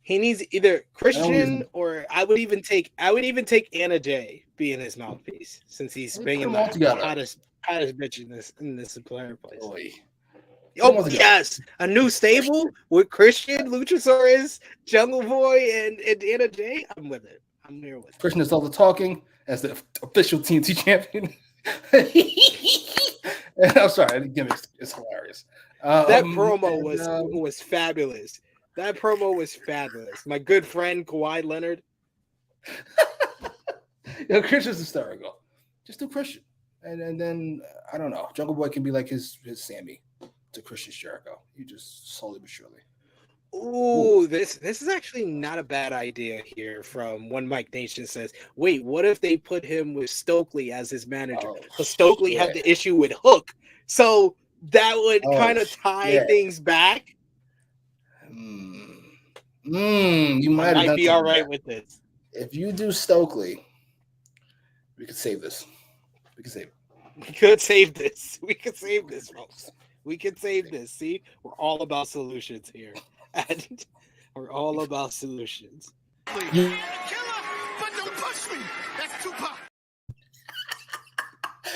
He needs either Christian or I would even take Anna Jay being his mouthpiece since he's bringing the hottest bitch in this player place. Oh yes, a new stable with Christian, Luchasaurus, Jungle Boy, and Anna Jay. I'm with it. I'm there with it. Christian does all the talking as the official TNT champion. I'm sorry, the gimmick is hilarious. That promo was fabulous. That promo was fabulous. My good friend Kawhi Leonard. Christian's hysterical. Just do Christian, and then I don't know. Jungle Boy can be like his Sammy to Christian's Jericho. You just slowly but surely. Ooh, this is actually not a bad idea here from One Mike Nation says, wait, what if they put him with Stokely as his manager? Because Stokely had the issue with Hook. So that would kind of tie things back. You might be all right with this. If you do Stokely, we could save this. We could save this, folks. We can save this. See, we're all about solutions here. And we're all about solutions. Killer, but don't push me. That's Tupac.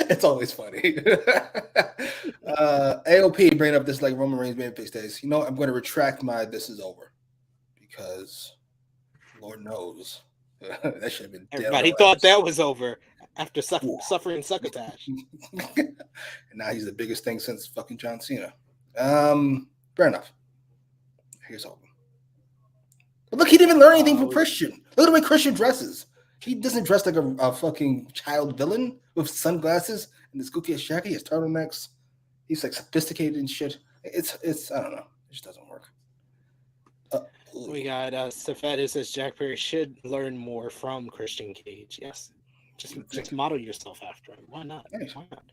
It's always funny. AOP bringing up this like Roman Reigns babyface days. You know, I'm going to retract my "this is over" because Lord knows that should have been. Everybody thought that was over after suffering succotash. And now he's the biggest thing since fucking John Cena. Fair enough. Here's hoping. But look, he didn't even learn anything from Christian. Look at the way Christian dresses. He doesn't dress like a fucking child villain with sunglasses and this gooky ass jacket. He has turtlenecks. He's like sophisticated and shit. It's I don't know. It just doesn't work. We got Safed who says Jack Perry should learn more from Christian Cage. Yes. Just model yourself after him. Why not? Why not?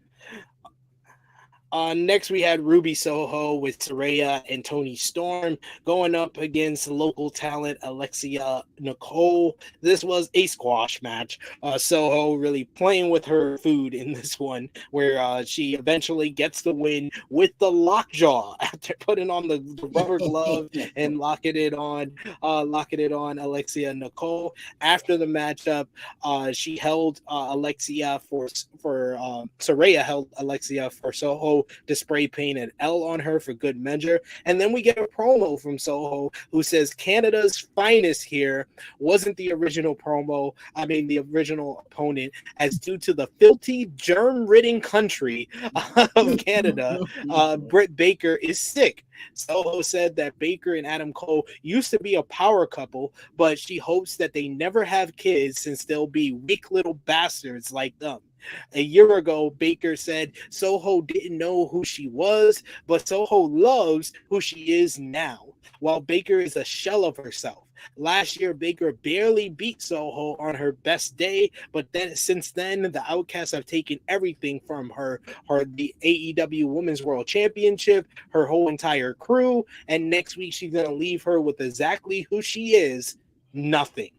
Next, we had Ruby Soho with Saraya and Toni Storm going up against local talent Alexia Nicole. This was a squash match. Soho really playing with her food in this one, where she eventually gets the win with the lockjaw after putting on the rubber glove and locking it on Alexia Nicole. After the matchup, she held Saraya held Alexia for Soho Soho to spray paint an L on her for good measure. And then we get a promo from Soho who says Canada's finest here wasn't the original the original opponent, as due to the filthy, germ-ridden country of Canada, Britt Baker is sick. Soho said that Baker and Adam Cole used to be a power couple, but she hopes that they never have kids since they'll be weak little bastards like them. A year ago, Baker said Soho didn't know who she was, but Soho loves who she is now, while Baker is a shell of herself. Last year, Baker barely beat Soho on her best day, but then since then, the Outcasts have taken everything from her the AEW Women's World Championship, her whole entire crew, and next week she's going to leave her with exactly who she is, nothing.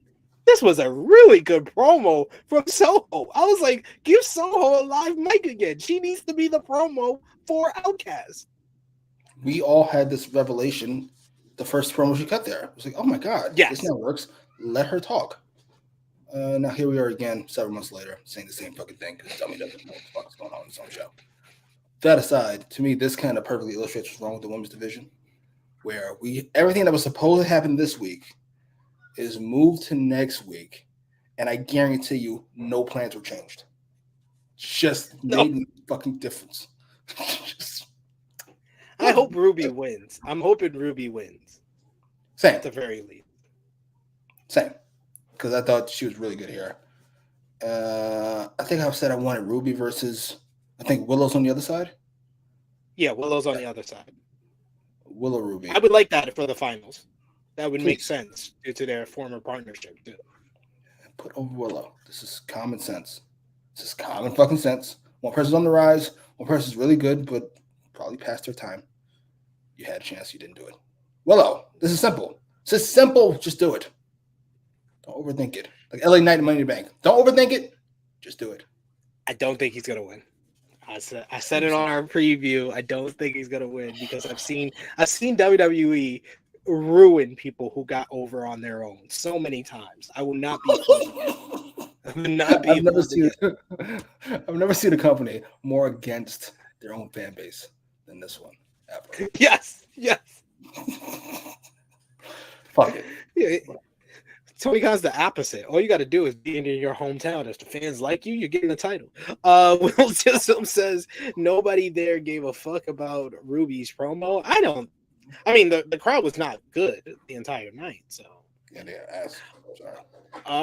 This was a really good promo from Soho. I was like, give Soho a live mic again. She needs to be the promo for Outcast. We all had this revelation the first promo she cut there. It was like, oh my God, yes, this now works. Let her talk. Now here we are again, 7 months later, saying the same fucking thing because Dummy doesn't know what the fuck is going on in his own show. That aside, to me, this kind of perfectly illustrates what's wrong with the women's division, where everything that was supposed to happen this week is moved to next week, and I guarantee you no plans were changed. Just made no fucking difference. I hope Ruby wins. I'm hoping Ruby wins. Same. At the very least. Same. Because I thought she was really good here. I think I said I wanted Ruby versus, I think Willow's on the other side. Yeah, Willow's on the other side. Willow Ruby. I would like that for the finals. That would make sense due to their former partnership, too. Put over Willow. This is common sense. This is common fucking sense. One person's on the rise. One person's really good, but probably past their time. You had a chance. You didn't do it. Willow, this is simple. This is simple. Just do it. Don't overthink it. Like LA Knight and Money in the Bank. Don't overthink it. Just do it. I don't think he's going to win. I said it on our preview. I don't think he's going to win because I've seen WWE ruin people who got over on their own so many times. I will not be. I've never seen a company more against their own fan base than this one ever. Yes. Fuck it. Yeah. Tony Khan's the opposite. All you got to do is be in your hometown. If the fans like you, you're getting the title. Will Chisholm says nobody there gave a fuck about Ruby's promo. The crowd was not good the entire night. So yeah, they're ass. Sorry.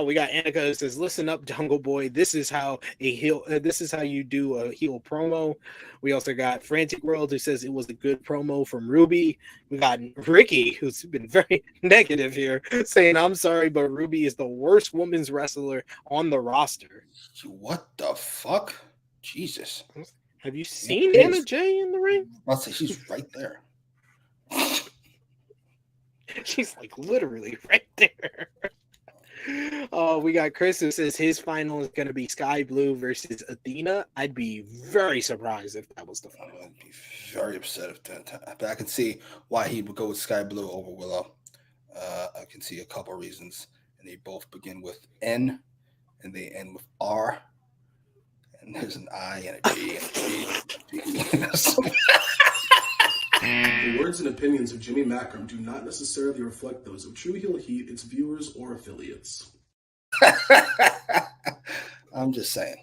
We got Annika who says, "Listen up, Jungle Boy. This is how you do a heel promo." We also got Frantic World who says it was a good promo from Ruby. We got Ricky who's been very negative here, saying, "I'm sorry, but Ruby is the worst women's wrestler on the roster." What the fuck? Jesus. Have you seen Anna Jay in the ring? I'll say she's right there. She's like literally right there. We got Chris who says his final is going to be Sky Blue versus Athena. I'd be very surprised if that was the final. I'd be very upset if that. But I can see why he would go with Sky Blue over Willow. I can see a couple reasons, and they both begin with N, and they end with R, and there's an I and a G and a G. The words and opinions of Jimmy Macram do not necessarily reflect those of True Heel Heat, its viewers, or affiliates. I'm just saying.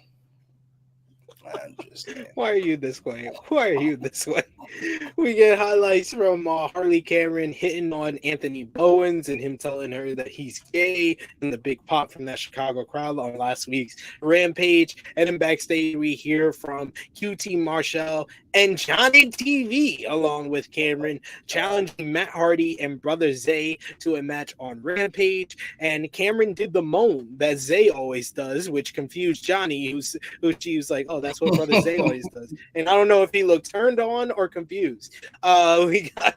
Why are you this way? We get highlights from Harley Cameron hitting on Anthony Bowens and him telling her that he's gay, and the big pop from that Chicago crowd on last week's Rampage. And then backstage, we hear from QT Marshall and Johnny TV, along with Cameron, challenging Matt Hardy and Brother Zay to a match on Rampage. And Cameron did the moan that Zay always does, which confused Johnny, who she was like, "Oh, that's what Brother Zay always does." And I don't know if he looked turned on or confused. We got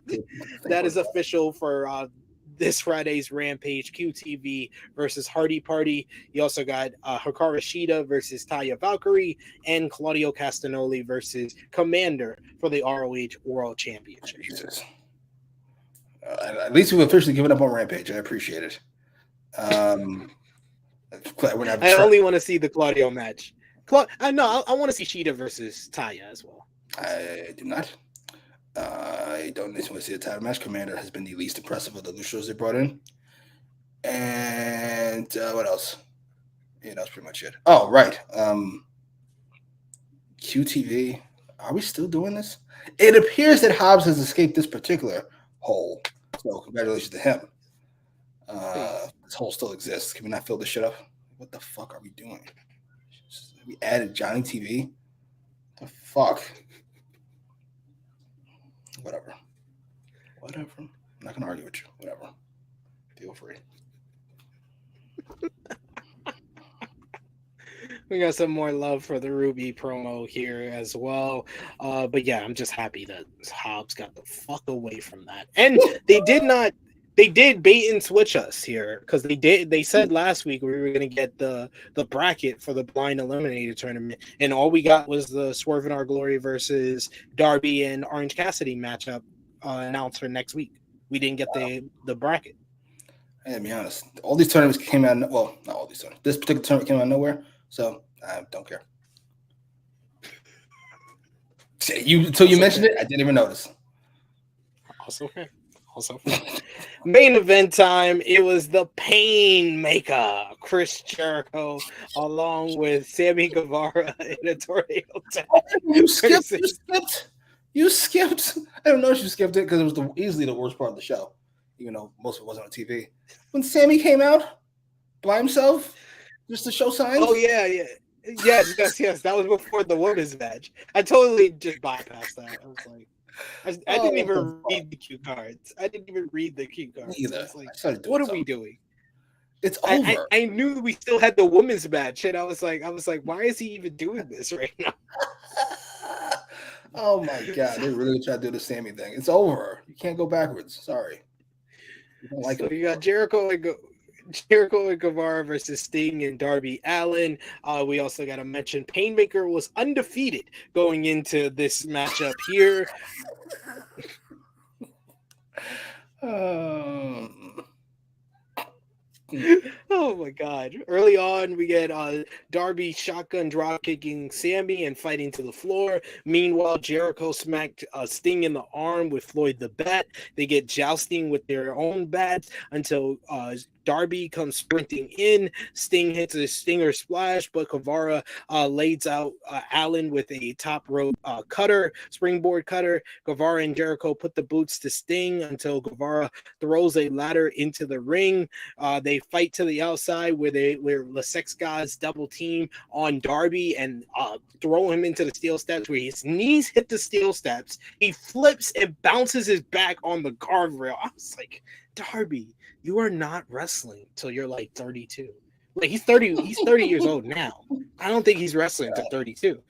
that is official for this Friday's Rampage. QTV versus Hardy Party. You also got Hikaru Shida versus Taya Valkyrie and Claudio Castagnoli versus Commander for the ROH World Championship. Jesus. At least we've officially given up on Rampage. I appreciate it. I only want to see the Claudio match. I want to see Shida versus Taya as well. I do not. I don't necessarily see a title match. Commander has been the least impressive of the Luchadors they brought in. And what else? Yeah, that's pretty much it. Oh, right. QTV. Are we still doing this? It appears that Hobbs has escaped this particular hole. So congratulations to him. This hole still exists. Can we not fill this shit up? What the fuck are we doing? We added Johnny TV? The fuck? Whatever. I'm not gonna argue with you. Whatever. Feel free. We got some more love for the Ruby promo here as well. But yeah, I'm just happy that Hobbs got the fuck away from that. And they did bait and switch us here because they said last week we were going to get the bracket for the blind eliminator tournament, and all we got was the Swerve in Our Glory versus Darby and Orange Cassidy matchup announced for next week. We didn't get the bracket. And to be honest, all these tournaments came out. Well, not all these tournaments. This particular tournament came out of nowhere, so I don't care. Until you mentioned it, I didn't even notice. Also, main event time. It was the Painmaker, Chris Jericho, along with Sammy Guevara in a tornado tag. You skipped. I don't know if you skipped it because it was easily the worst part of the show, even though most of it wasn't on TV. When Sammy came out by himself, just to show signs. Oh yeah. Yes. That was before the women's match. I totally just bypassed that. I was like, I didn't even read the cue cards. Either. I was like, what are we doing? It's over. I knew we still had the women's match, and I was like, why is he even doing this right now? Oh my god, they really tried to do the Sammy thing. It's over. You can't go backwards. Sorry. You don't like it. You got Jericho and Guevara versus Sting and Darby Allin. We also got to mention Painmaker was undefeated going into this matchup here. Oh my god. Early on, we get Darby shotgun drop kicking Sammy and fighting to the floor. Meanwhile, Jericho smacked Sting in the arm with Floyd the Bat. They get jousting with their own bats until Darby comes sprinting in. Sting hits a stinger splash, but Guevara lays out Allen with a top rope springboard cutter. Guevara and Jericho put the boots to Sting until Guevara throws a ladder into the ring. They fight to the outside where the Sex Gods double team on Darby and throw him into the steel steps where his knees hit the steel steps. He flips and bounces his back on the guardrail. I was like, Darby, you are not wrestling till you're like 32. Like he's 30 years old now. I don't think he's wrestling until 32.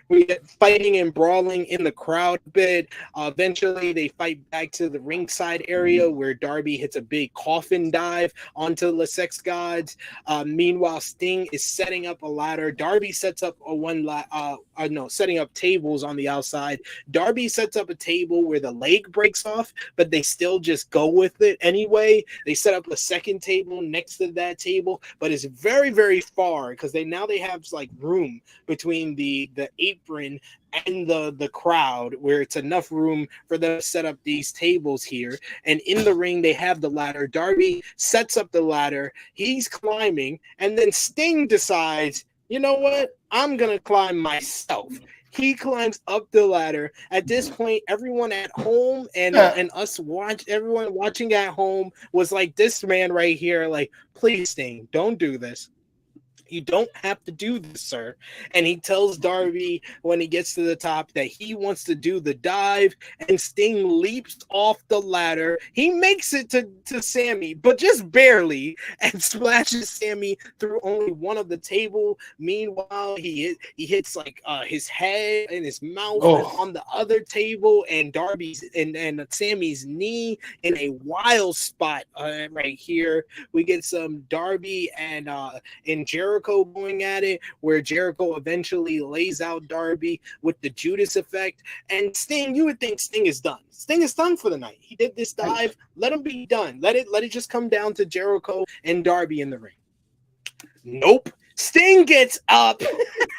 We get fighting and brawling in the crowd a bit. Eventually, they fight back to the ringside area where Darby hits a big coffin dive onto the Sex Gods. Meanwhile, Sting is setting up a ladder. Darby sets up setting up tables on the outside. Darby sets up a table where the leg breaks off, but they still just go with it anyway. They set up a second table next to that table, but it's very, very far because they have like room between the apron and the crowd where it's enough room for them to set up these tables here. And in the ring, they have the ladder. Darby sets up the ladder. He's climbing, and then Sting decides, you know what? I'm going to climb myself. He climbs up the ladder. At this point, everyone at home and everyone watching at home was like, this man right here, like, please, Sting, don't do this. You don't have to do this, sir. And he tells Darby when he gets to the top that he wants to do the dive, and Sting leaps off the ladder. He makes it to Sammy, but just barely, and splashes Sammy through only one of the table. Meanwhile, he hits like his head and his mouth on the other table, and Darby's and Sammy's knee in a wild spot right here. We get some Darby and Jericho going at it, where Jericho eventually lays out Darby with the Judas effect. And Sting, you would think Sting is done. Sting is done for the night. He did this dive. Let him be done. Let it just come down to Jericho and Darby in the ring. Nope. Sting gets up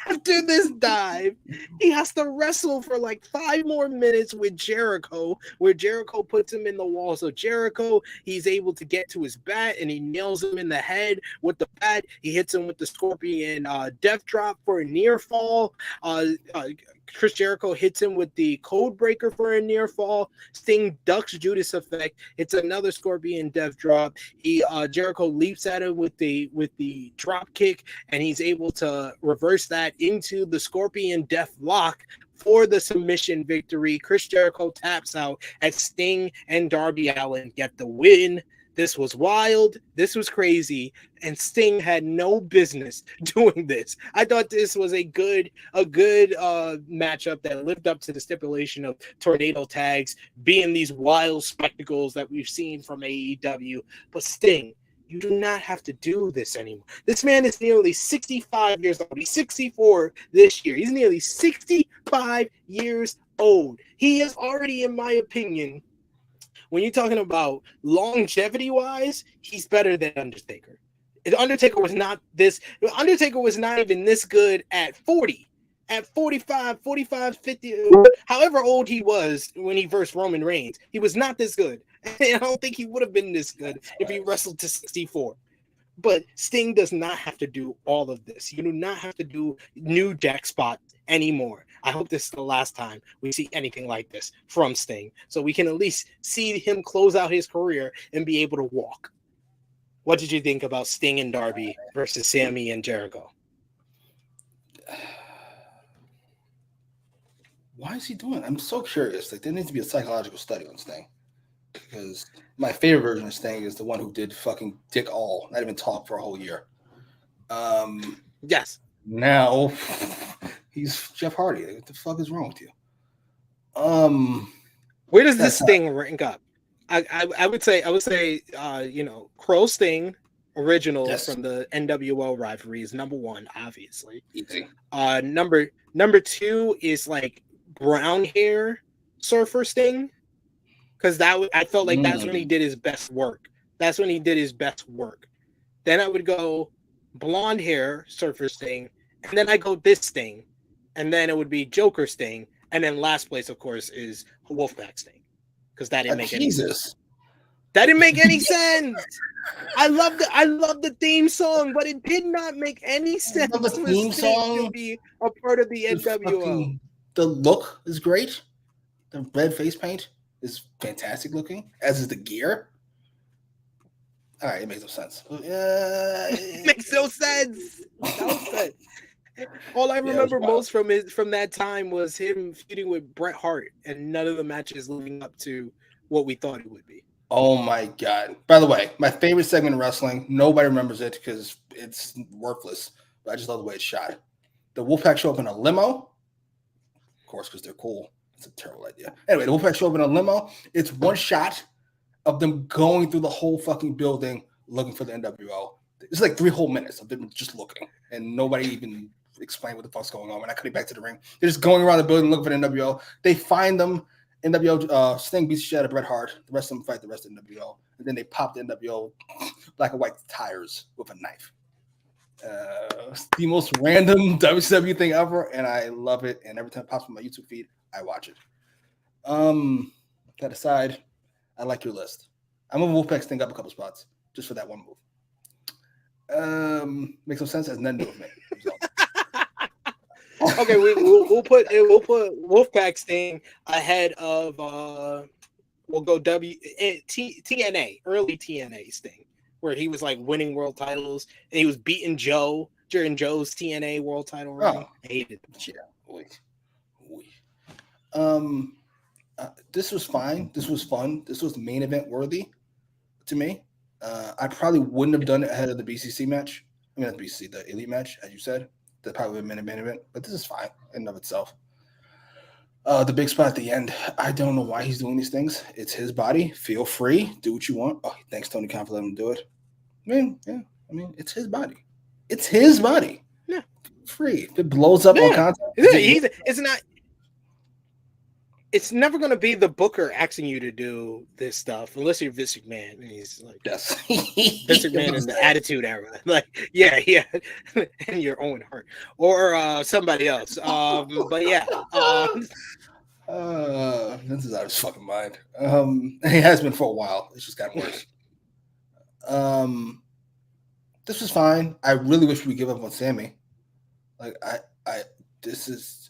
after this dive. He has to wrestle for like 5 more minutes with Jericho, where Jericho puts him in the wall. So Jericho, he's able to get to his bat, and he nails him in the head with the bat. He hits him with the Scorpion Death Drop for a near fall. Chris Jericho hits him with the Code Breaker for a near fall. Sting ducks Judas Effect. It's another Scorpion Death Drop. Jericho leaps at him with the drop kick, and he's able to reverse that into the Scorpion Death Lock for the submission victory. Chris Jericho taps out as Sting and Darby Allin get the win. This was wild. This was crazy. And Sting had no business doing this. I thought this was a good matchup that lived up to the stipulation of tornado tags being these wild spectacles that we've seen from AEW. But Sting, you do not have to do this anymore. This man is nearly 65 years old. He's 64 this year. He's nearly 65 years old. He is already, in my opinion, when you're talking about longevity-wise, he's better than Undertaker. Undertaker was not even this good at 40. At 45, 50, however old he was when he versed Roman Reigns, he was not this good. And I don't think he would have been this good if he wrestled to 64. But Sting does not have to do all of this. You do not have to do New Jack Spot anymore. I hope this is the last time we see anything like this from Sting, so we can at least see him close out his career and be able to walk. What did you think about Sting and Darby versus Sammy and Jericho? Why is he doing it? I'm so curious. Like, there needs to be a psychological study on Sting, because my favorite version of Sting is the one who did fucking dick all, not even talk for a whole year. Yes. Now he's Jeff Hardy. What the fuck is wrong with you? Where does this Sting rank up? I would say Crow Sting original from the NWO rivalry is number 1, obviously. Easy. Number 2 is like brown hair Surfer Sting, because I felt like that's when he did his best work. Then I would go blonde hair Surfer Sting, and then I go this Sting, and then it would be Joker Sting, and then last place, of course, is Wolfpack Sting, because that didn't make any sense. That didn't make any sense. I love the theme song, but it did not make any sense. The theme song to be a part of the NWO. The look is great. The red face paint is fantastic looking, as is the gear. All right, it makes no sense. It makes no sense. All I remember most from that time was him feuding with Bret Hart, and none of the matches living up to what we thought it would be. Oh my God. By the way, my favorite segment in wrestling, nobody remembers it because it's worthless, but I just love the way it's shot. The Wolfpack show up in a limo. Of course, because they're cool. It's a terrible idea. Anyway, the Wolfpack show up in a limo. It's one shot of them going through the whole fucking building looking for the NWO. It's like 3 whole minutes of them just looking, and nobody even explained what the fuck's going on. When I cut it back to the ring, they're just going around the building looking for the NWO. They find them. NWO Sting beats the shit out of Bret Hart. The rest of them fight the rest of the NWO, and then they pop the NWO black and white tires with a knife. The most random WCW thing ever, and I love it. And every time it pops on my YouTube feed, I watch it. That aside, I like your list. I'm moving Wolfpack Sting up a couple spots just for that one move. Makes no sense. Has nothing to do with me. Okay, we'll put Wolfpack Sting ahead of we'll go TNA, early TNA Sting, where he was like winning world titles and he was beating Joe during Joe's TNA world title run. I hated it. Yeah. This was fine. This was fun. This was main event worthy to me. I probably wouldn't have done it ahead of the BCC match. I mean, not the BCC, the Elite match, as you said. That probably would have been a main event, but this is fine in and of itself. The big spot at the end, I don't know why he's doing these things. It's his body. Feel free. Do what you want. Oh, thanks, Tony Khan, for letting him do it. It's his body. It's his body. Yeah. Free. If it blows up on content. It's not. it's never going to be the booker asking you to do this stuff unless you're Vince McMahon. And he's like, Yes. Vince McMahon in the Attitude Era. Like, yeah, and your own heart. Or somebody else. But yeah. Vince is out of his fucking mind. He has been for a while. It's just gotten worse. This was fine. I really wish we give up on Sammy. Like, this is,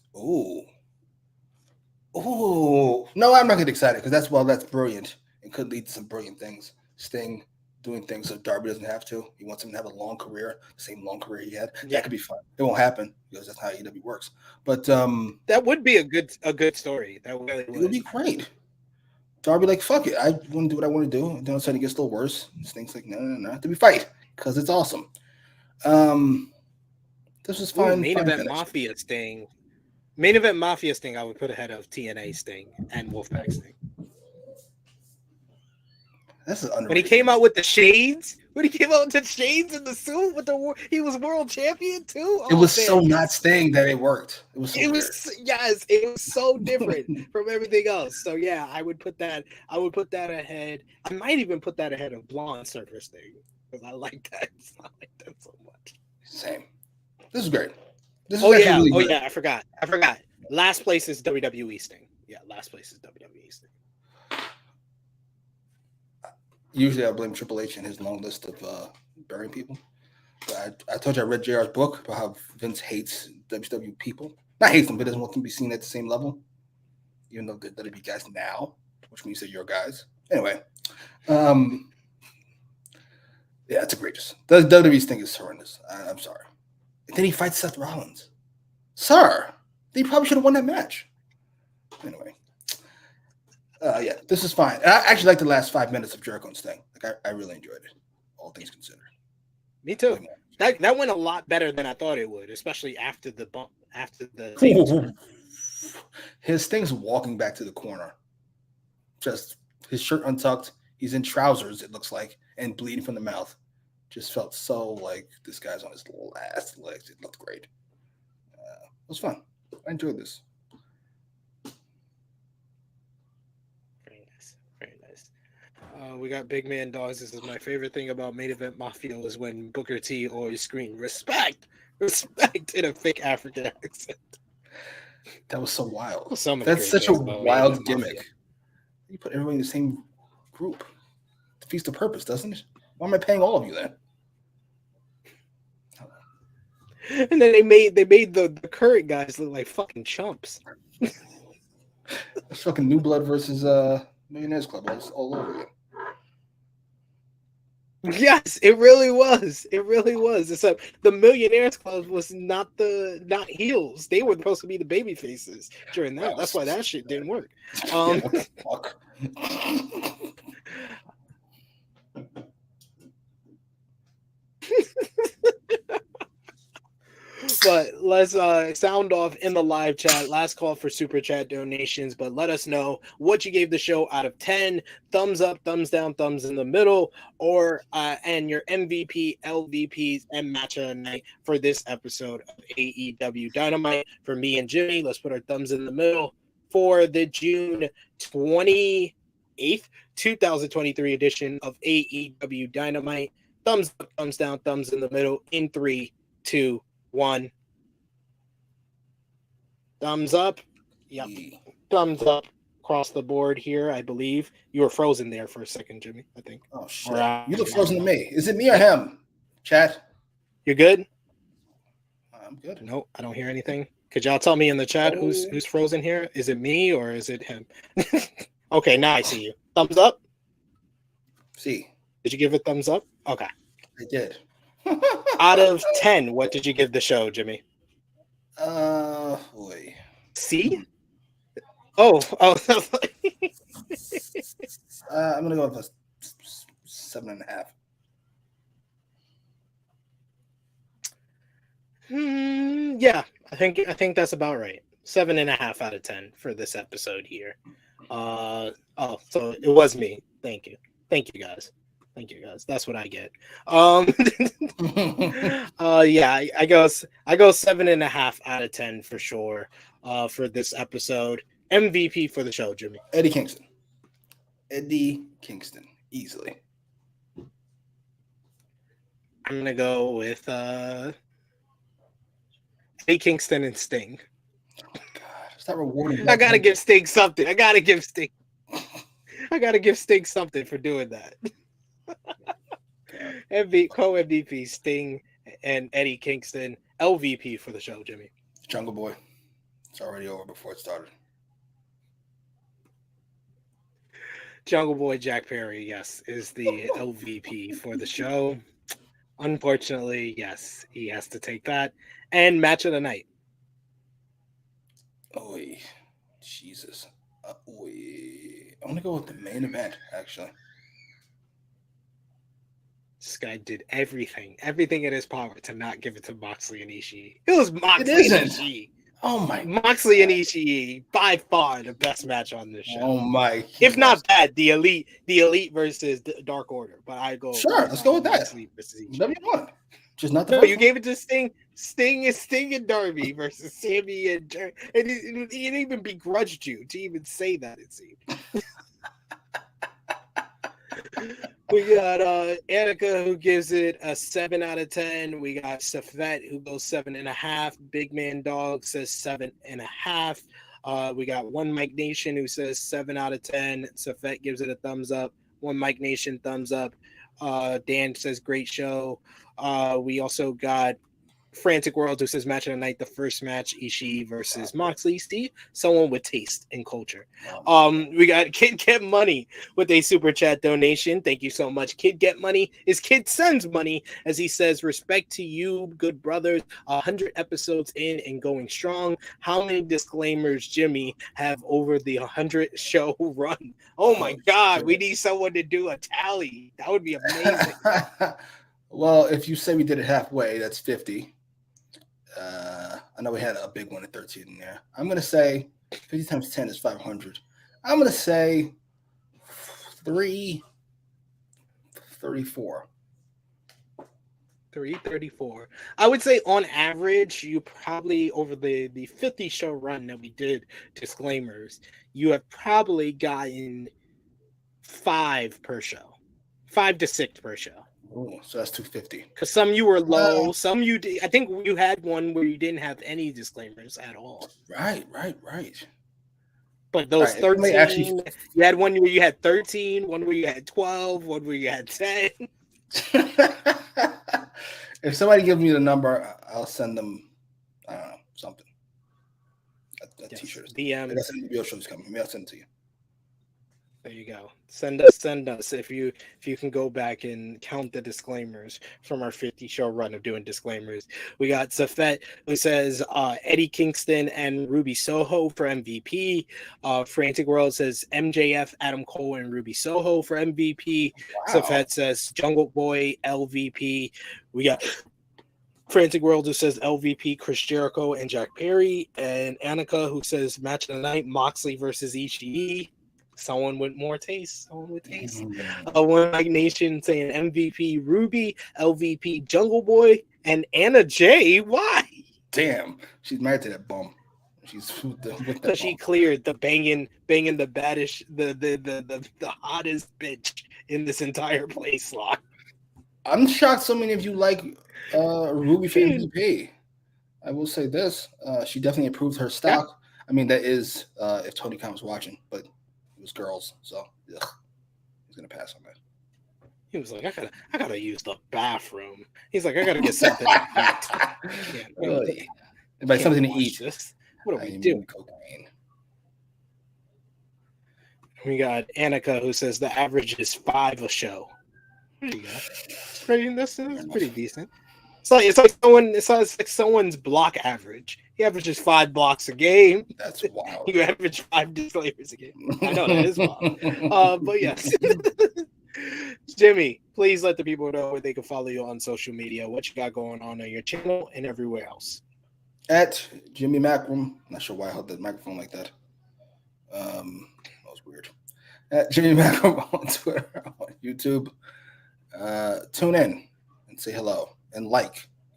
no, I'm not getting excited because that's brilliant. It could lead to some brilliant things. Sting doing things so Darby doesn't have to. He wants him to have a long career, the same long career he had. Yeah. That could be fun. It won't happen because that's how AEW works. But that would be a good story. That really would. It would be great. Darby, like, fuck it. I want to do what I want to do. And then all of a sudden it gets a little worse. Sting's like, no. Then we fight because it's awesome. This was fine. Main event Mafia Sting. Main event Mafia Sting, I would put ahead of TNA Sting and Wolfpack Sting. This is underrated. When he came out with the shades, in the suit he was world champion too. It was so not Sting that it worked. It was so different from everything else. So yeah, I would put that ahead. I might even put that ahead of Blonde Surfer Sting because I like that. I like that so much. Same. This is great. I forgot. Last place is WWE Sting. Yeah, last place is WWE Sting. Usually I blame Triple H and his long list of burying people. But I told you I read JR's book about how Vince hates WCW people. Not hates them, but doesn't want them to be seen at the same level. Even though they're WWE guys now, which means they're your guys. Anyway. Yeah, it's egregious. The WWE's thing is horrendous. I'm sorry. And then he fights Seth Rollins. Sir, they probably should have won that match. Anyway. Yeah, this is fine. I actually like the last 5 minutes of Jericho and Sting. Like, I really enjoyed it, all things considered. Me too. That went a lot better than I thought it would, especially after the bump, after the his Sting's walking back to the corner. Just his shirt untucked. He's in trousers, it looks like, and bleeding from the mouth. Just felt so like this guy's on his last legs. It looked great. It was fun. I enjoyed this. Very nice. We got Big Man Dogs. This is my favorite thing about Main Event Mafia is when Booker T always screamed respect in a fake African accent. That was so wild. That's such a wild gimmick. Mafia. You put everybody in the same group. It defeats the purpose, doesn't it? Why am I paying all of you then? And then they made the current guys look like fucking chumps. It's fucking New Blood versus Millionaires Club all over again. Yes, it really was. Except the Millionaires Club was not heels. They were supposed to be the baby faces during that. That's why that shit didn't work. Fuck. But let's sound off in the live chat. Last call for super chat donations, but let us know what you gave the show out of 10. Thumbs up, thumbs down, thumbs in the middle, or and your MVP, LVPs, and match of the night for this episode of AEW Dynamite. For me and Jimmy, let's put our thumbs in the middle for the June 28th, 2023 edition of AEW Dynamite. Thumbs up, thumbs down, thumbs in the middle in 3, 2, 1. Thumbs up. Yep. Thumbs up across the board here, I believe. You were frozen there for a second, Jimmy, I think. Oh, shit. You look frozen to me. Is it me or him? Chat? You're good? I'm good. Nope, I don't hear anything. Could y'all tell me in the chat who's frozen here? Is it me or is it him? Okay, now I see you. Thumbs up? See. Did you give it thumbs up? Okay. I did. Out of 10, what did you give the show, Jimmy? Boy. C? Oh. I'm gonna go with 7.5. Yeah, I think that's about right. 7.5 out of 10 for this episode here. So it was me. Thank you guys. That's what I get. Yeah, I go 7.5 out of 10 for sure. For this episode, MVP for the show, Jimmy. Eddie Kingston. Eddie Kingston, easily. I'm gonna go with Eddie Kingston and Sting. Oh my God, is that rewarding? I gotta give Sting something. I gotta give Sting something for doing that. Co-MVP Sting and Eddie Kingston. LVP for the show, Jimmy. Jungle Boy. It's already over before it started. Jungle Boy Jack Perry, yes, is the LVP for the show. Unfortunately, yes, he has to take that. And match of the night. Oh, Jesus. I want to go with the main event, actually. This guy did everything in his power to not give it to Moxley and Ishii. It was Moxley and Ishii. Oh my! Moxley and Ishii, by far the best match on this show. Oh my! If not that, the elite versus the Dark Order. But I go. Sure, let's go with that. Whatever you want. Just not the. No, you gave it to Sting. Sting and Darby versus Sammy and Jerry. And he didn't even begrudged you to even say that. It seemed. We got Annika, who gives it a 7 out of 10. We got Safet, who goes 7.5. Big Man Dog says 7.5. We got One Mike Nation, who says 7 out of 10. Safet gives it a thumbs up. One Mike Nation, thumbs up. Dan says great show. We also got Frantic World, who says match of the night, the first match, Ishii versus Moxley. Steve, someone with taste and culture. We got Kid Get Money with a super chat donation. Thank you so much. Kid Get Money is Kid Sends Money, as he says, respect to you, good brothers. 100 episodes in and going strong. How many disclaimers, Jimmy, have over the 100 show run? Oh my God, we need someone to do a tally. That would be amazing. Well, if you say we did it halfway, that's 50. I know we had a big one at 13 in there. I'm going to say 50 times 10 is 500. I'm going to say 334. 334. I would say on average, you probably over the 50 show run that we did disclaimers, you have probably gotten 5 per show, 5 to 6 per show. Oh, so that's 250. Because some you were low, some you did. I think you had one where you didn't have any disclaimers at all. Right. But those 13, you had one where you had 13, one where you had 12, one where you had 10. If somebody gives me the number, I'll send them, I don't know, something. A t-shirt. DM. That's an AEW show's coming. Maybe I'll send it to you. There you go. Send us if you can go back and count the disclaimers from our 50 show run of doing disclaimers. We got Safet, who says Eddie Kingston and Ruby Soho for MVP. Frantic World says MJF, Adam Cole, and Ruby Soho for MVP. Wow. Safet says Jungle Boy LVP. We got Frantic World, who says LVP Chris Jericho and Jack Perry, and Annika, who says match of the night Moxley versus Ishii. Someone with more taste. One Mike Nation saying MVP Ruby, LVP Jungle Boy, and Anna J. Why? Damn, she's married to that bum. She's because she cleared the banging the baddest, the hottest bitch in this entire place slot. I'm shocked so many of you like Ruby for MVP. I will say this: she definitely improved her stock. Yeah. I mean, that is if Tony Khan was watching, but. Was girls, so he's gonna pass on that. He was like, I gotta use the bathroom. He's like, I gotta get something to eat. By something to eat. This. What are we doing? Cocaine. We got Annika, who says the average is 5 a show. There you go. That's pretty decent. It's like someone's block average. He averages 5 blocks a game. That's wild. You average 5 disclaimers a game. I know that is wild. But yes. Jimmy, please let the people know where they can follow you on social media, what you got going on your channel and everywhere else. At Jimmy Macram. Not sure why I held the microphone like that. That was weird. At Jimmy Macram on Twitter, on YouTube. Tune in and say hello. And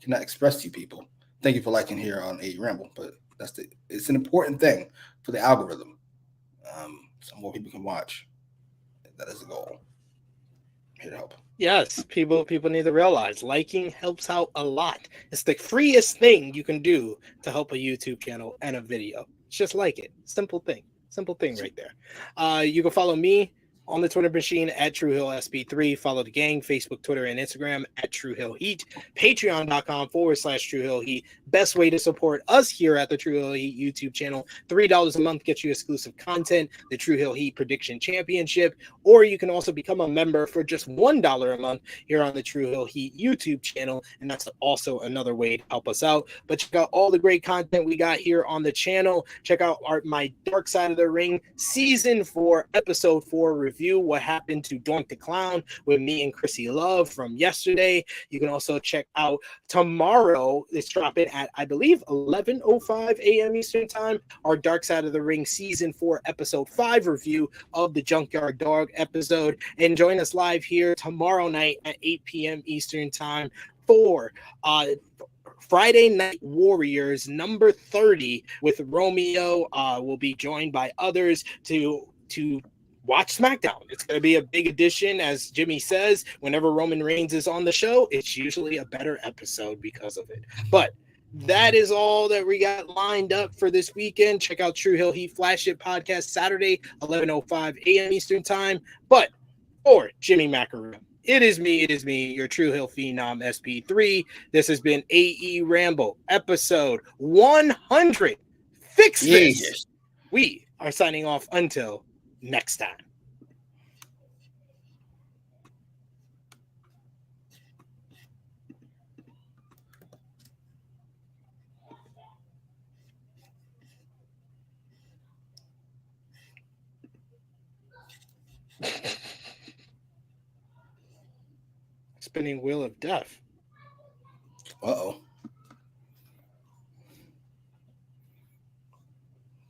cannot express to you people. Thank you for liking here on AE Ramble, but it's an important thing for the algorithm. so more people can watch. That is the goal. I'm here to help. Yes, people need to realize liking helps out a lot. It's the freest thing you can do to help a YouTube channel and a video. Just like it. Simple thing right there. You can follow me on the Twitter machine at TrueHillSP3. Follow the gang, Facebook, Twitter, and Instagram at TrueHillHeat. Patreon.com/TrueHillHeat. Best way to support us here at the True Hill Heat YouTube channel. $3 a month gets you exclusive content, the True Hill Heat Prediction Championship, or you can also become a member for just $1 a month here on the True Hill Heat YouTube channel, and that's also another way to help us out. But check out all the great content we got here on the channel. Check out my Dark Side of the Ring Season 4, Episode 4 review, What Happened to Doink the Clown, with me and Chrissy Love from yesterday. You can also check out tomorrow, it's dropping at, I believe, 11:05 a.m. Eastern Time, our Dark Side of the Ring Season 4, Episode 5 review of the Junkyard Dog episode. And join us live here tomorrow night at 8 p.m. Eastern Time for Friday Night Warriors number 30 with Romeo. Will be joined by others to watch SmackDown. It's going to be a big edition. As Jimmy says, whenever Roman Reigns is on the show, it's usually a better episode because of it. But that is all that we got lined up for this weekend. Check out True Hill Heat Flash It Podcast Saturday, 11:05 a.m. Eastern Time. But for Jimmy Macram, it is me, your True Hill Phenom SP3. This has been AE Ramble, episode 100. Fix this. Yes. We are signing off until next time. Spinning Wheel of Death. Uh-oh.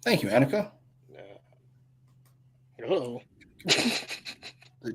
Thank you, Annika. Uh-oh.